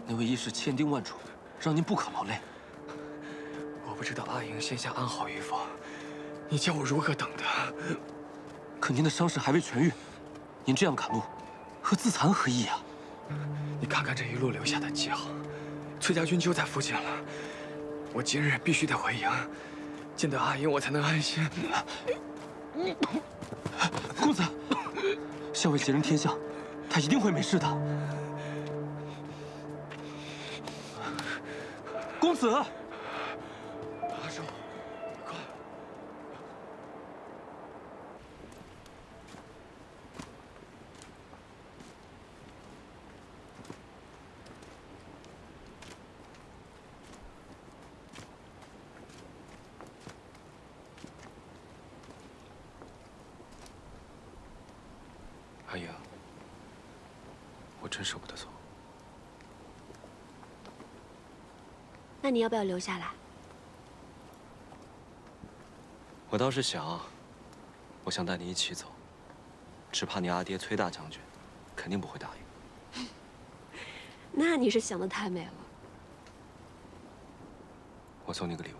那位义士千叮万嘱，让您不可劳累。我不知道阿莹现下安好与否，你叫我如何等他？可您的伤势还未痊愈，您这样赶路，和自残何异啊？你看看这一路留下的记号，崔家军就在附近了。我今日必须得回营，见到阿莹我才能安心。公子，校尉劫人天相，他一定会没事的。公子，阿寿，快！阿莹，我真舍不得走。那你要不要留下来？我倒是想，我想带你一起走，只怕你阿爹崔大将军肯定不会答应。那你是想得太美了。我送你个礼物。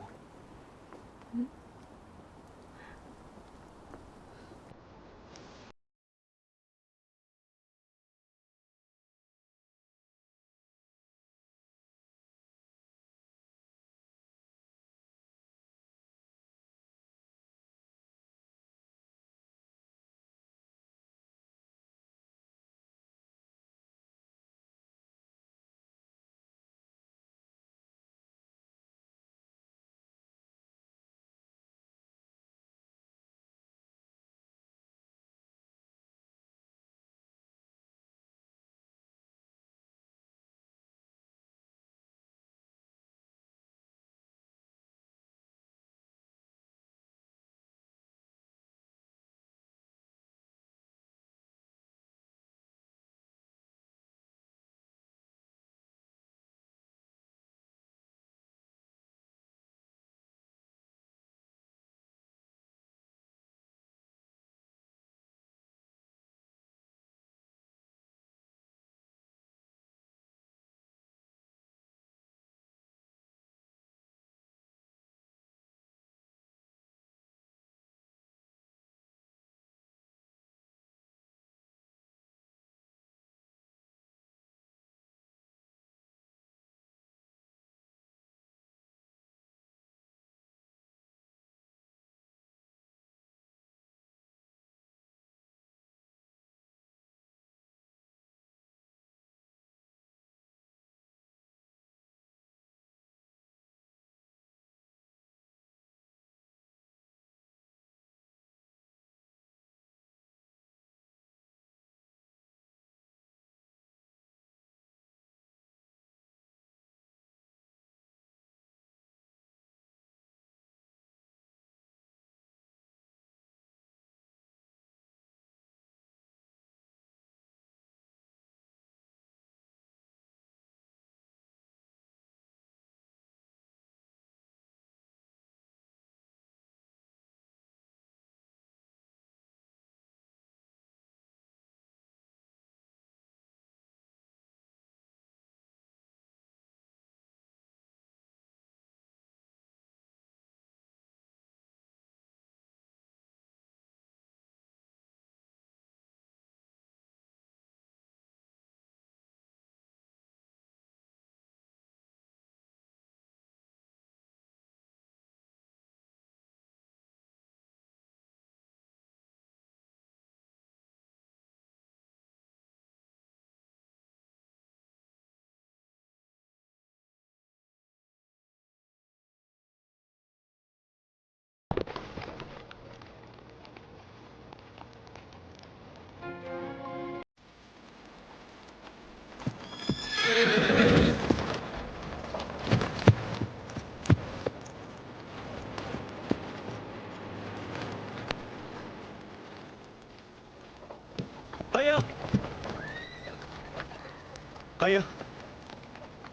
韩英，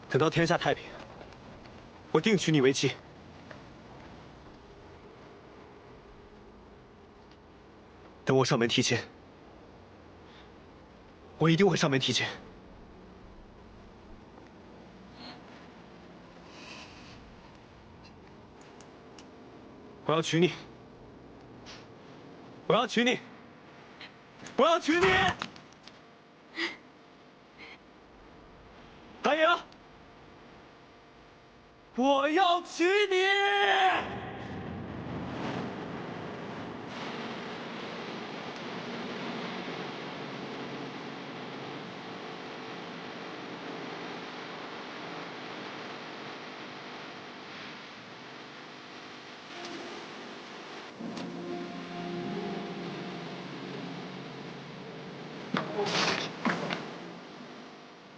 等到天下太平，我定娶你为妻。等我上门提亲，我一定会上门提亲。我要娶你！我要娶你！我要娶你！韩英，我要娶你！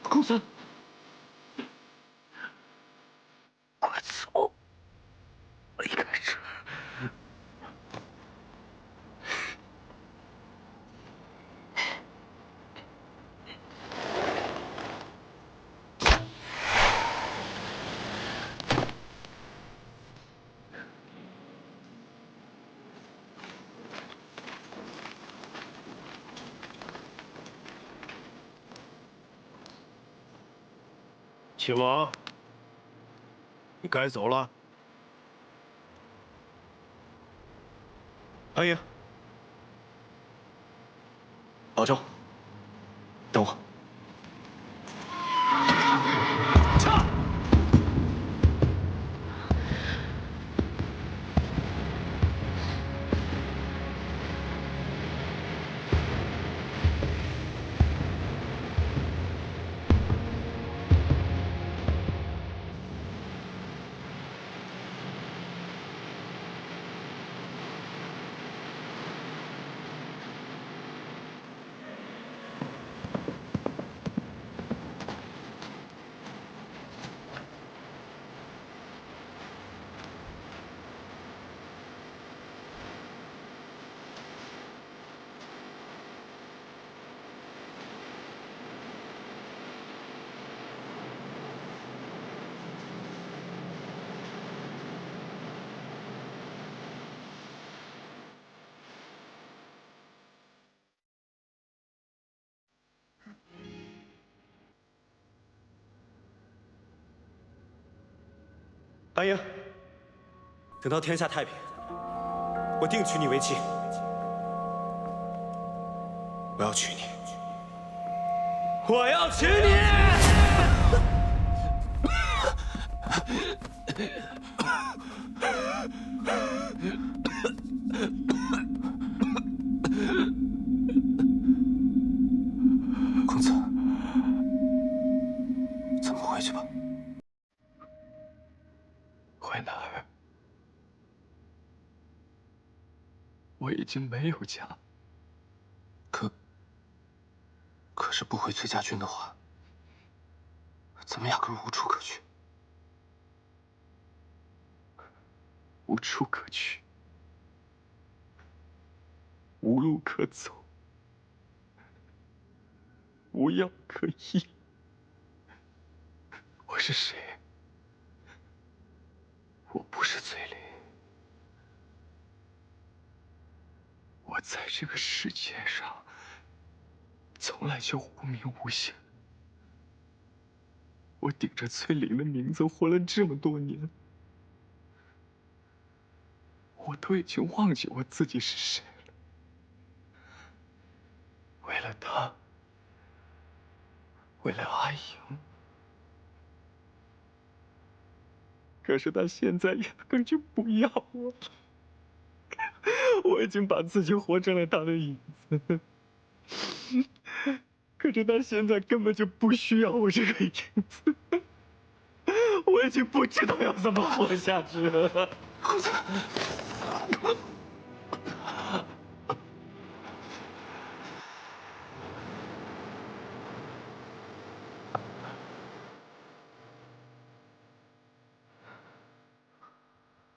公子，我操！离开这儿！亲王，你该走了。韩英，保重，等我。撤！韩英，等到天下太平，我定娶你为妻。我要娶你！我要娶你！公子，咱们回去吧。回哪儿？我已经没有家。可是不回崔家军的话，咱们压根无处可去。无处可去，无路可走，无药可医。我是谁？我不是崔林。我在这个世界上从来就无名无姓。我顶着崔林的名字活了这么多年，我都已经忘记我自己是谁了。为了他，为了阿莹，可是他现在压根就不要我了。我已经把自己活成了他的影子，可是他现在根本就不需要我这个影子。我已经不知道要怎么活下去了。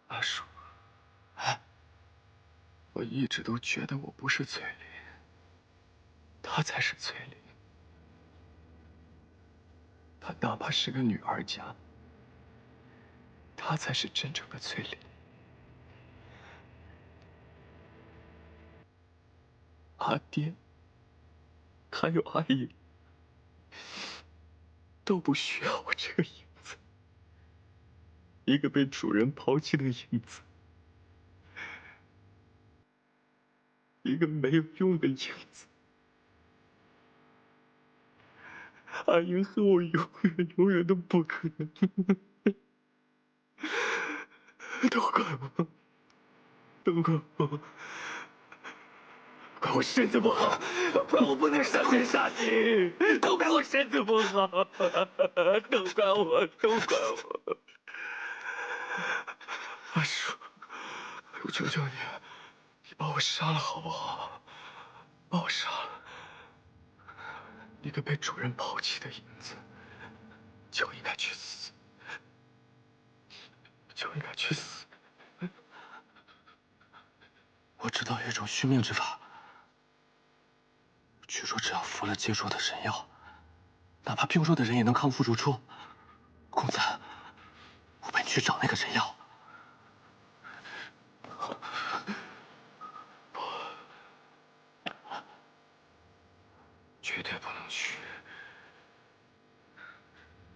阿叔，我一直都觉得我不是崔林，他才是崔林。她哪怕是个女儿家，她才是真正的崔丽。阿爹，还有阿姨，都不需要我这个影子，一个被主人抛弃的影子，一个没有用的影子。阿英和我永远都不可能。都怪我，都怪我。怪我身子不好，怪我不能上天杀地，都怪我身子不好，都怪我，都怪我。阿叔，我求求你，你把我杀了好不好？把我杀了，一个被主人抛弃的影子，就应该去死，就应该去死。我知道有一种续命之法。 据说只要服了结说的神药，哪怕病弱的人也能康复如初。公子，我陪你去找那个神药。不，绝对不能去。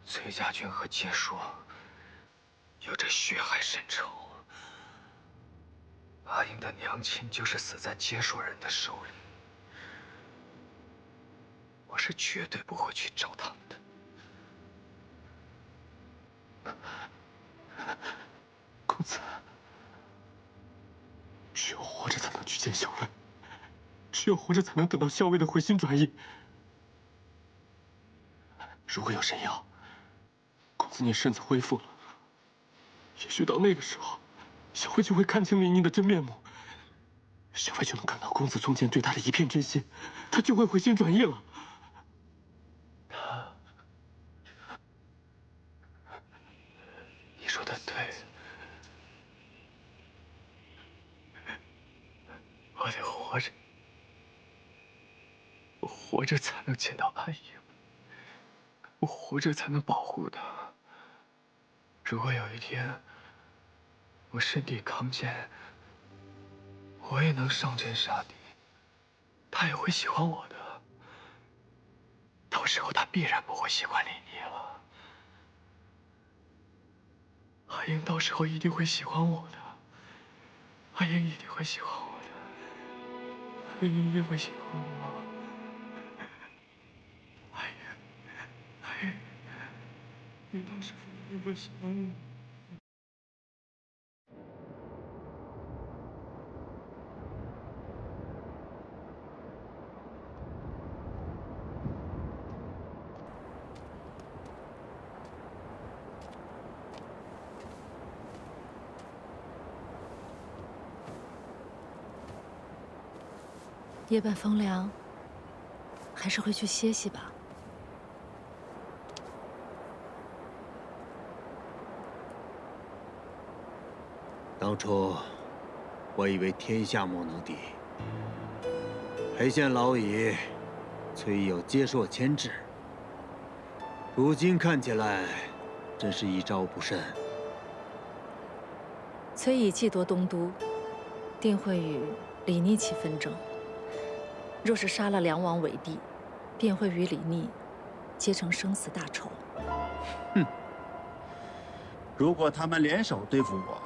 崔家军和结说有着血海深仇，阿英的娘亲就是死在结说人的手里。 我是绝对不会去找他们的，公子，只有活着才能去见校尉，只有活着才能等到校尉的回心转意。如果有神药，公子你身子恢复了，也许到那个时候，校尉就会看清林宁的真面目，校尉就能感到公子从前对他的一片真心，他就会回心转意了。 你说的对，我得活着，我活着才能见到阿英，我活着才能保护她。如果有一天我身体康健，我也能上阵杀敌，她也会喜欢我的。到时候她必然不会喜欢李妮了。 阿英到时候一定会喜欢我的，阿英一定会喜欢我的，阿英一定会喜欢我。阿英，阿英，你到时候一定会喜欢我。夜半风凉，还是回去歇息吧。当初我以为天下莫能敌，裴县老矣，崔有接受牵制，如今看起来，真是一招不慎。崔乙既夺东都，定会与李逆起纷争。 若是杀了梁王为帝，便会与李逆结成生死大仇。哼！如果他们联手对付我，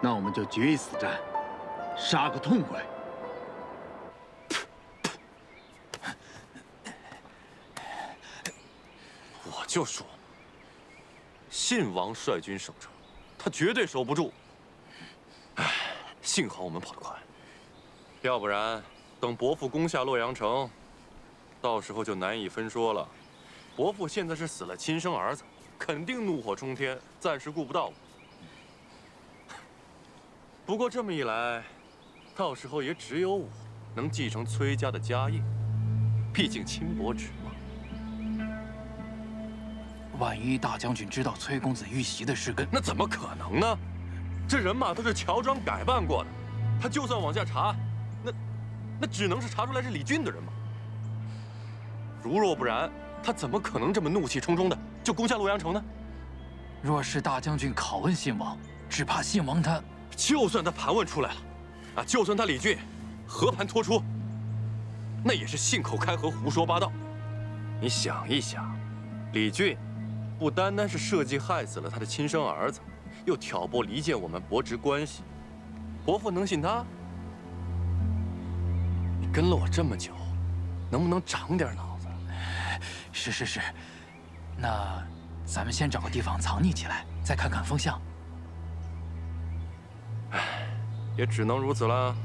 那我们就决一死战，杀个痛快。我就说，信王率军守城，他绝对守不住。唉，幸好我们跑得快，要不然。 等伯父攻下洛阳城，到时候就难以分说了。伯父现在是死了亲生儿子，肯定怒火冲天，暂时顾不到我。不过这么一来，到时候也只有我能继承崔家的家业，毕竟亲伯侄嘛。万一大将军知道崔公子遇袭的事根，那怎么可能呢？这人马都是乔装改扮过的，他就算往下查，那只能是查出来是李俊的人马。如若不然，他怎么可能这么怒气冲冲的就攻下洛阳城呢？若是大将军拷问信王，只怕信王他……就算他盘问出来了，啊，就算他李俊和盘托出，那也是信口开河、胡说八道。你想一想，李俊不单单是设计害死了他的亲生儿子，又挑拨离间我们伯侄关系，伯父能信他？你跟了我这么久，能不能长点脑子？是，那咱们先找个地方藏匿起来，再看看风向。也只能如此了。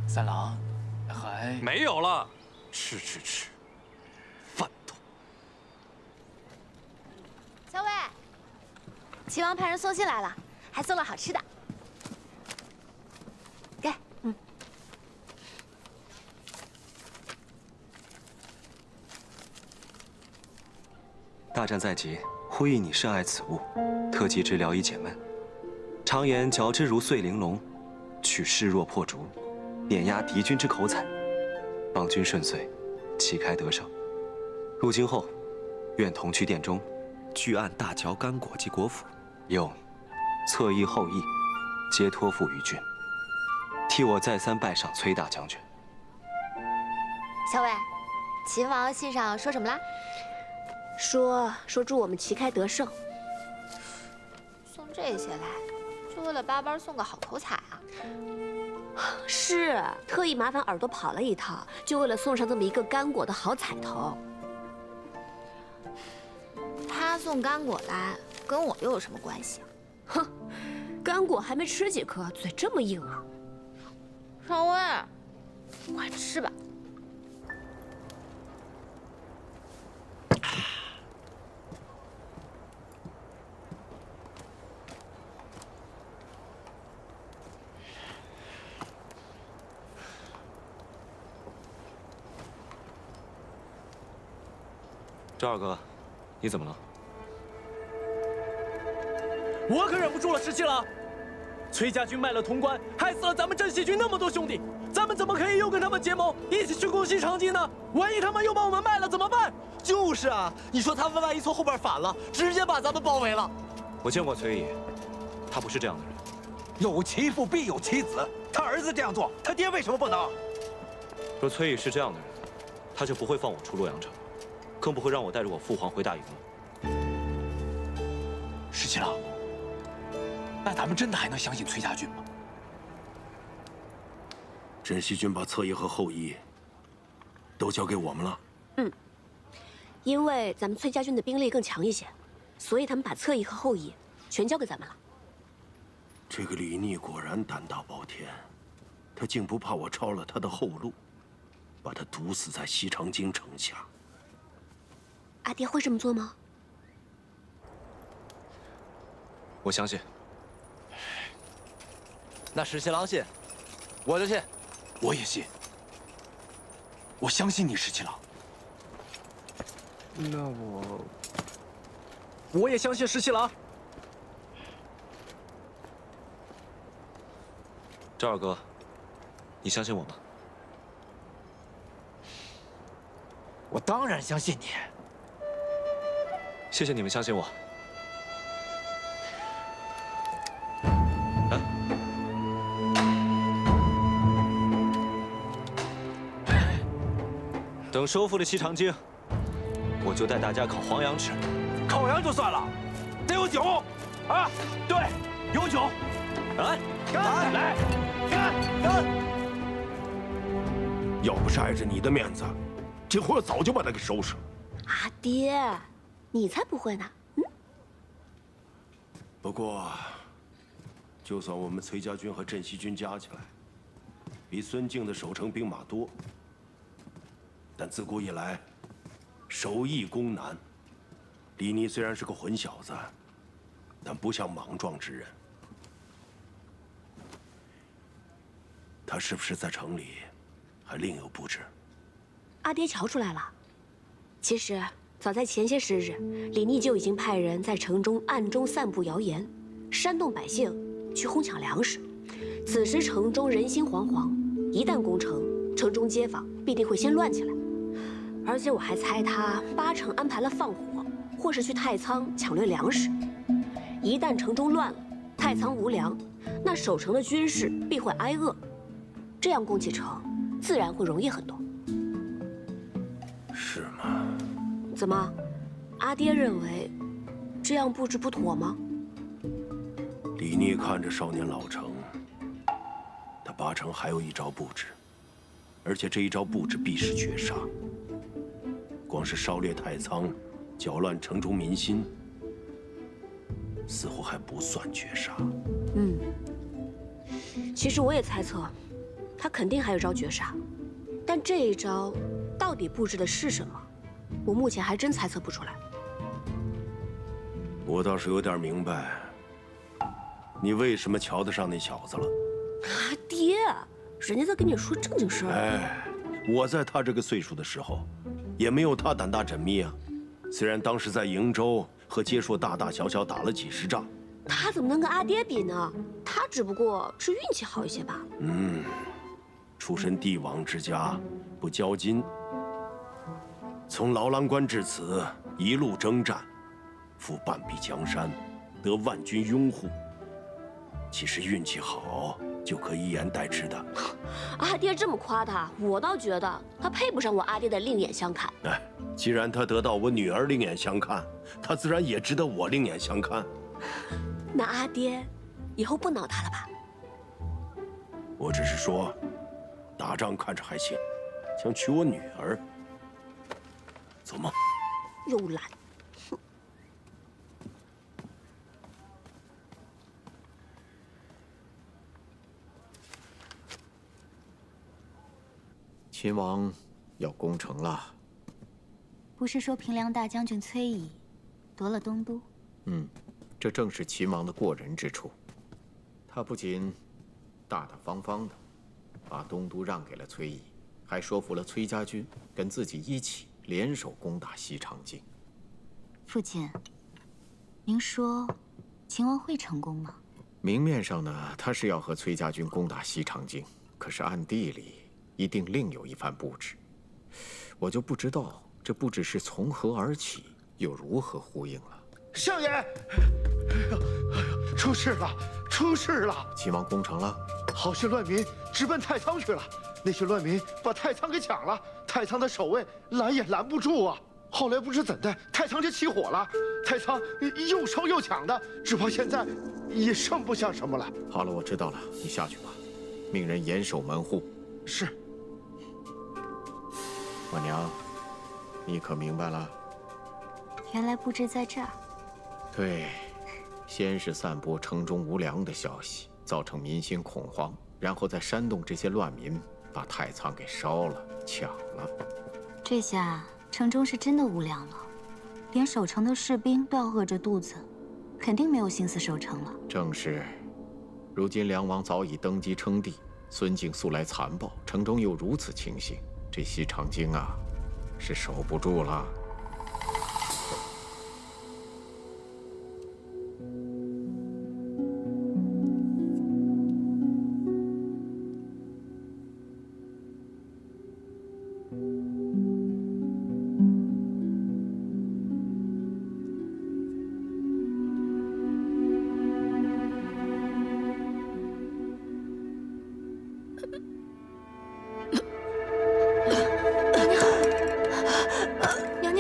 三郎，还没有了，吃，饭桶。小伟，齐王派人送信来了，还送了好吃的。给，大战在即，呼吁你深爱此物，特级之疗以解闷。常言嚼之如碎玲珑，取势若破竹，碾压敌军之口彩，邦军顺遂，旗开得胜。入京后，愿同去殿中，具案大嚼干果及果脯，又侧翼后翼，皆托付于君。替我再三拜赏崔大将军。小伟，秦王信上说什么啦？说祝我们旗开得胜。送这些来，就为了巴巴送个好口彩啊？是，特意麻烦耳朵跑了一趟，就为了送上这么一个干果的好彩头。他送干果来，跟我又有什么关系啊？哼，干果还没吃几颗，嘴这么硬啊！少威，快吃吧。赵二哥，你怎么了？我可忍不住了，石七郎！崔家军卖了潼关，害死了咱们镇西军那么多兄弟，咱们怎么可以又跟他们结盟，一起去攻西长津呢？万一他们又把我们卖了怎么办？就是啊，你说他们万一从后边反了，直接把咱们包围了。我见过崔毅，他不是这样的人。有其父必有其子，他儿子这样做，他爹为什么不能？若崔毅是这样的人，他就不会放我出洛阳城，更不会让我带着我父皇回大营了。石七郎，那咱们真的还能相信崔家军吗？镇西军把侧翼和后翼都交给我们了。因为咱们崔家军的兵力更强一些，所以他们把侧翼和后翼全交给咱们了。这个李逆果然胆大包天，他竟不怕我抄了他的后路，把他毒死在西长京城下。阿爹会这么做吗？我相信。那石七郎信，我就信。我也信。我相信你，石七郎。那我也相信石七郎。赵二哥，你相信我吗？我当然相信你。谢谢你们相信我。等收复了西长京，我就带大家烤黄羊吃。烤羊就算了，得有酒啊！对，有酒。来，干！来，干！要不是碍着你的面子，这回我早就把他给收拾了。阿爹，你才不会呢。不过，就算我们崔家军和镇西军加起来，比孙敬的守城兵马多，但自古以来，守易攻难。李逆虽然是个混小子，但不像莽撞之人。他是不是在城里还另有布置？阿爹瞧出来了。其实早在前些时日，李逆就已经派人在城中暗中散布谣言，煽动百姓去哄抢粮食。此时城中人心惶惶，一旦攻城，城中街坊必定会先乱起来。而且我还猜他80%安排了放火，或是去太仓抢掠粮食。一旦城中乱了，太仓无粮，那守城的军士必会挨饿，这样攻起城自然会容易很多。是吗？怎么，阿爹认为这样布置不妥吗？李逆看着少年老成，他八成还有一招布置，而且这一招布置必是绝杀。光是烧掠太仓，搅乱城中民心，似乎还不算绝杀。其实我也猜测，他肯定还有招绝杀，但这一招到底布置的是什么，我目前还真猜测不出来。我倒是有点明白，你为什么瞧得上那小子了。阿爹，人家在跟你说正经事儿。哎，我在他这个岁数的时候，也没有他胆大缜密啊。虽然当时在瀛州和接硕大大小小打了几10仗，他怎么能跟阿爹比呢？他只不过是运气好一些罢了。出身帝王之家，不骄矜，从牢郎关至此一路征战，负半壁江山，得万军拥护。其实运气好就可以一言代之的。阿爹这么夸他，我倒觉得他配不上我阿爹的另眼相看。哎，既然他得到我女儿另眼相看，他自然也值得我另眼相看。那阿爹以后不挠他了吧？我只是说，打仗看着还行，想娶我女儿，走吗？又懒。秦王要攻城了。不是说平凉大将军崔乙夺了东都？这正是秦王的过人之处。他不仅大大方方的把东都让给了崔乙，还说服了崔家军跟自己一起联手攻打西长京。父亲，您说秦王会成功吗？明面上呢，他是要和崔家军攻打西长京，可是暗地里一定另有一番布置。我就不知道这布置是从何而起，又如何呼应了。相爷，出事了，出事了！秦王攻城了，好些乱民直奔太仓去了。那些乱民把太仓给抢了，太仓的守卫拦也拦不住啊。后来不知怎的，太仓就起火了，太仓又烧又抢的，只怕现在也剩不下什么了。好了，我知道了，你下去吧，命人严守门户。是。默娘，你可明白了？原来布置在这儿。对，先是散播城中无粮的消息，造成民心恐慌，然后再煽动这些乱民，把太仓给烧了、抢了。这下城中是真的无粮了，连守城的士兵都要饿着肚子，肯定没有心思守城了。正是，如今梁王早已登基称帝，孙敬素来残暴，城中又如此情形，这西长京啊，是守不住了。娘娘，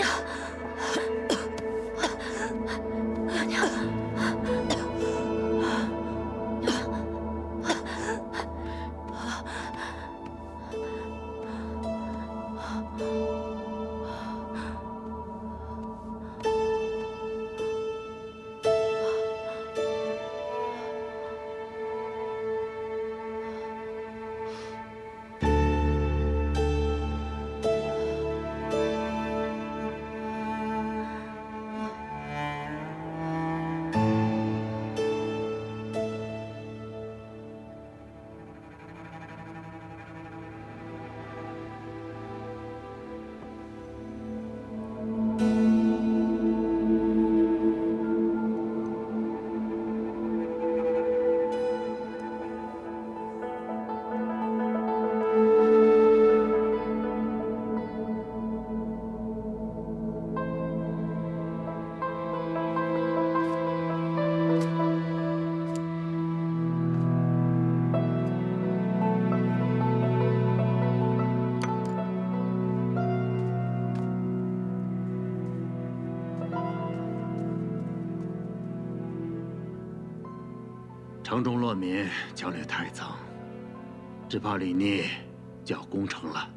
城中乱民强掠太仓，只怕李逆就要攻城了。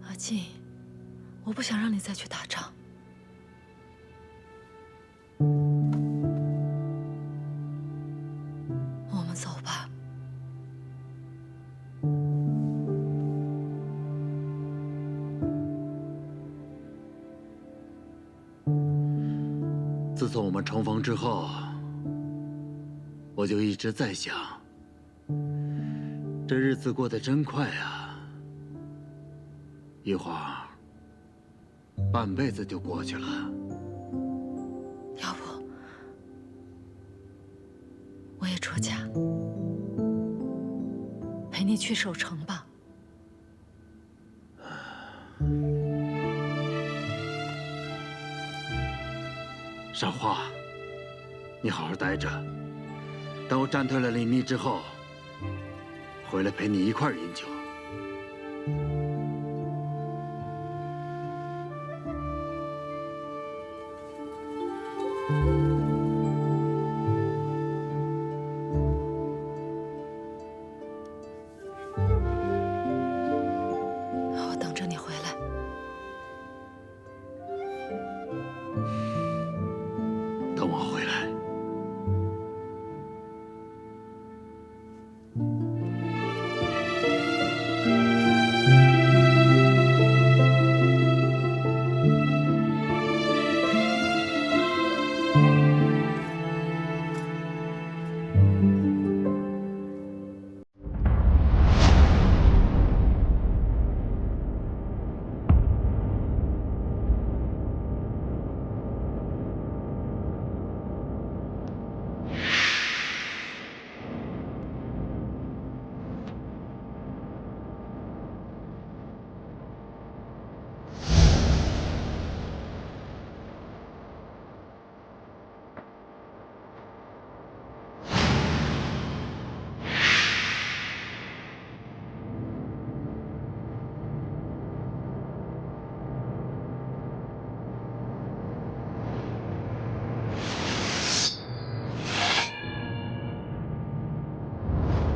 阿进，我不想让你再去打仗。我们走吧。自从我们重逢之后，我就一直在想，这日子过得真快啊，一会儿半辈子就过去了。要不我也出家，陪你去守城吧。少华，你好好待着，等我战退了李逆之后，回来陪你一块儿饮酒。我等着你回来。等我回来。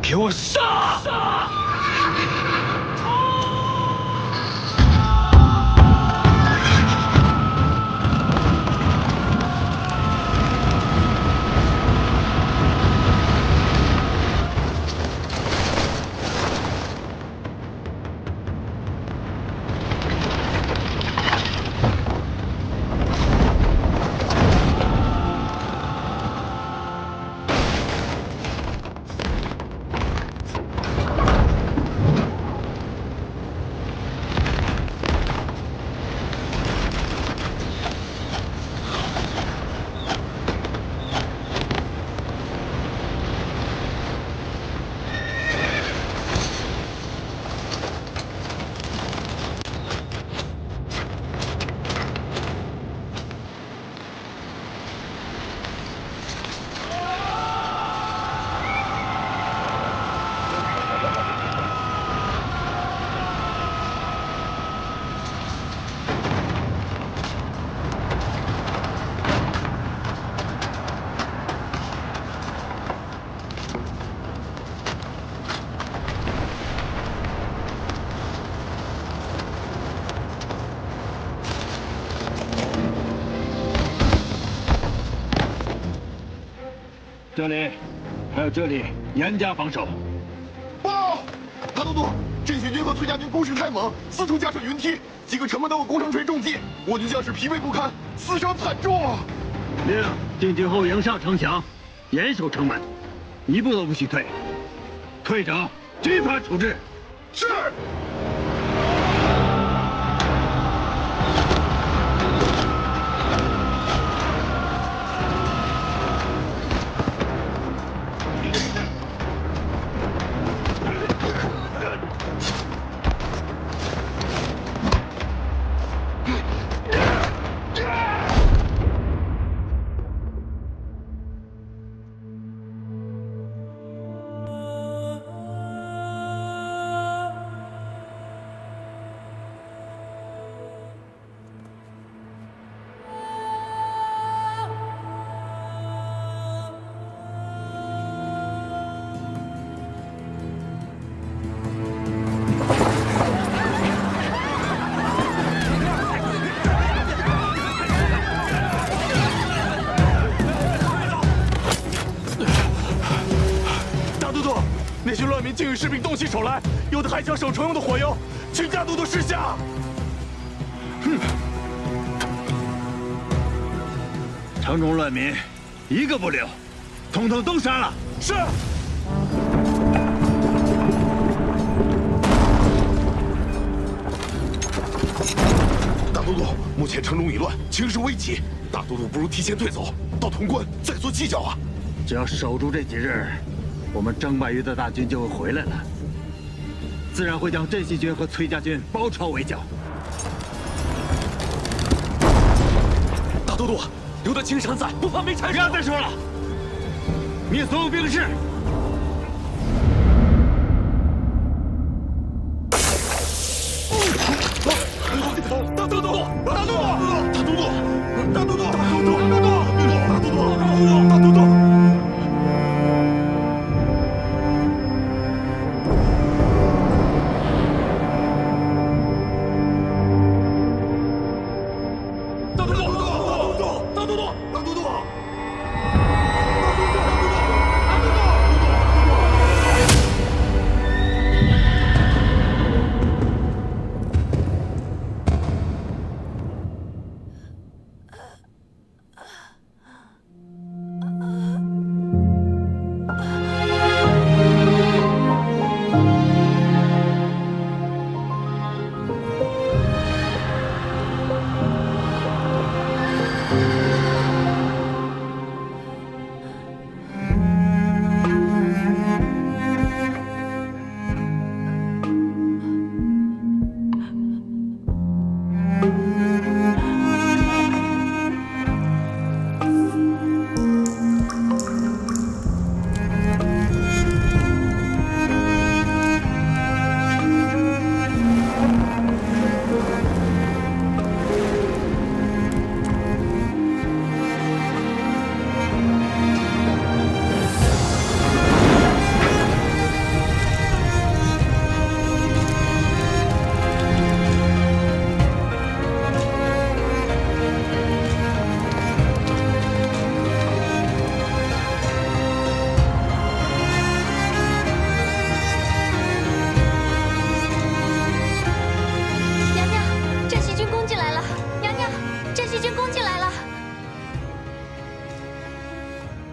给我杀！这里，还有这里，严加防守。报，大都督，镇西军和崔家军攻势太猛，四处架设云梯，几个城门都有攻城锤重击，我军将士疲惫不堪，死伤惨重啊！令进军后营上城墙，严守城门，一步都不许退。退者军法处置。是。竟有士兵动起手来，有的还将手中用的火药，请大都督示下。哼！城中乱民，一个不留，统统都杀了。是。大都督，目前城中已乱，情势危急，大都督不如提前退走，到潼关再做计较啊。只要守住这几日，我们征百余的大军就会回来了，自然会将镇西军和崔家军包抄围剿。大都督，留得青山在，不怕没柴烧。不要再说了，灭所有兵士。大都督，大都督，大都督，大都督，大都督，大都督，大都督，大都督。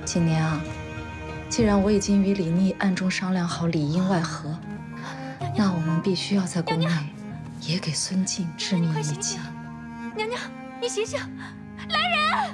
锦年啊，既然我已经与李逆暗中商量好里应外合，那我们必须要在宫内也给孙静致命一击。娘娘，你醒醒，来人！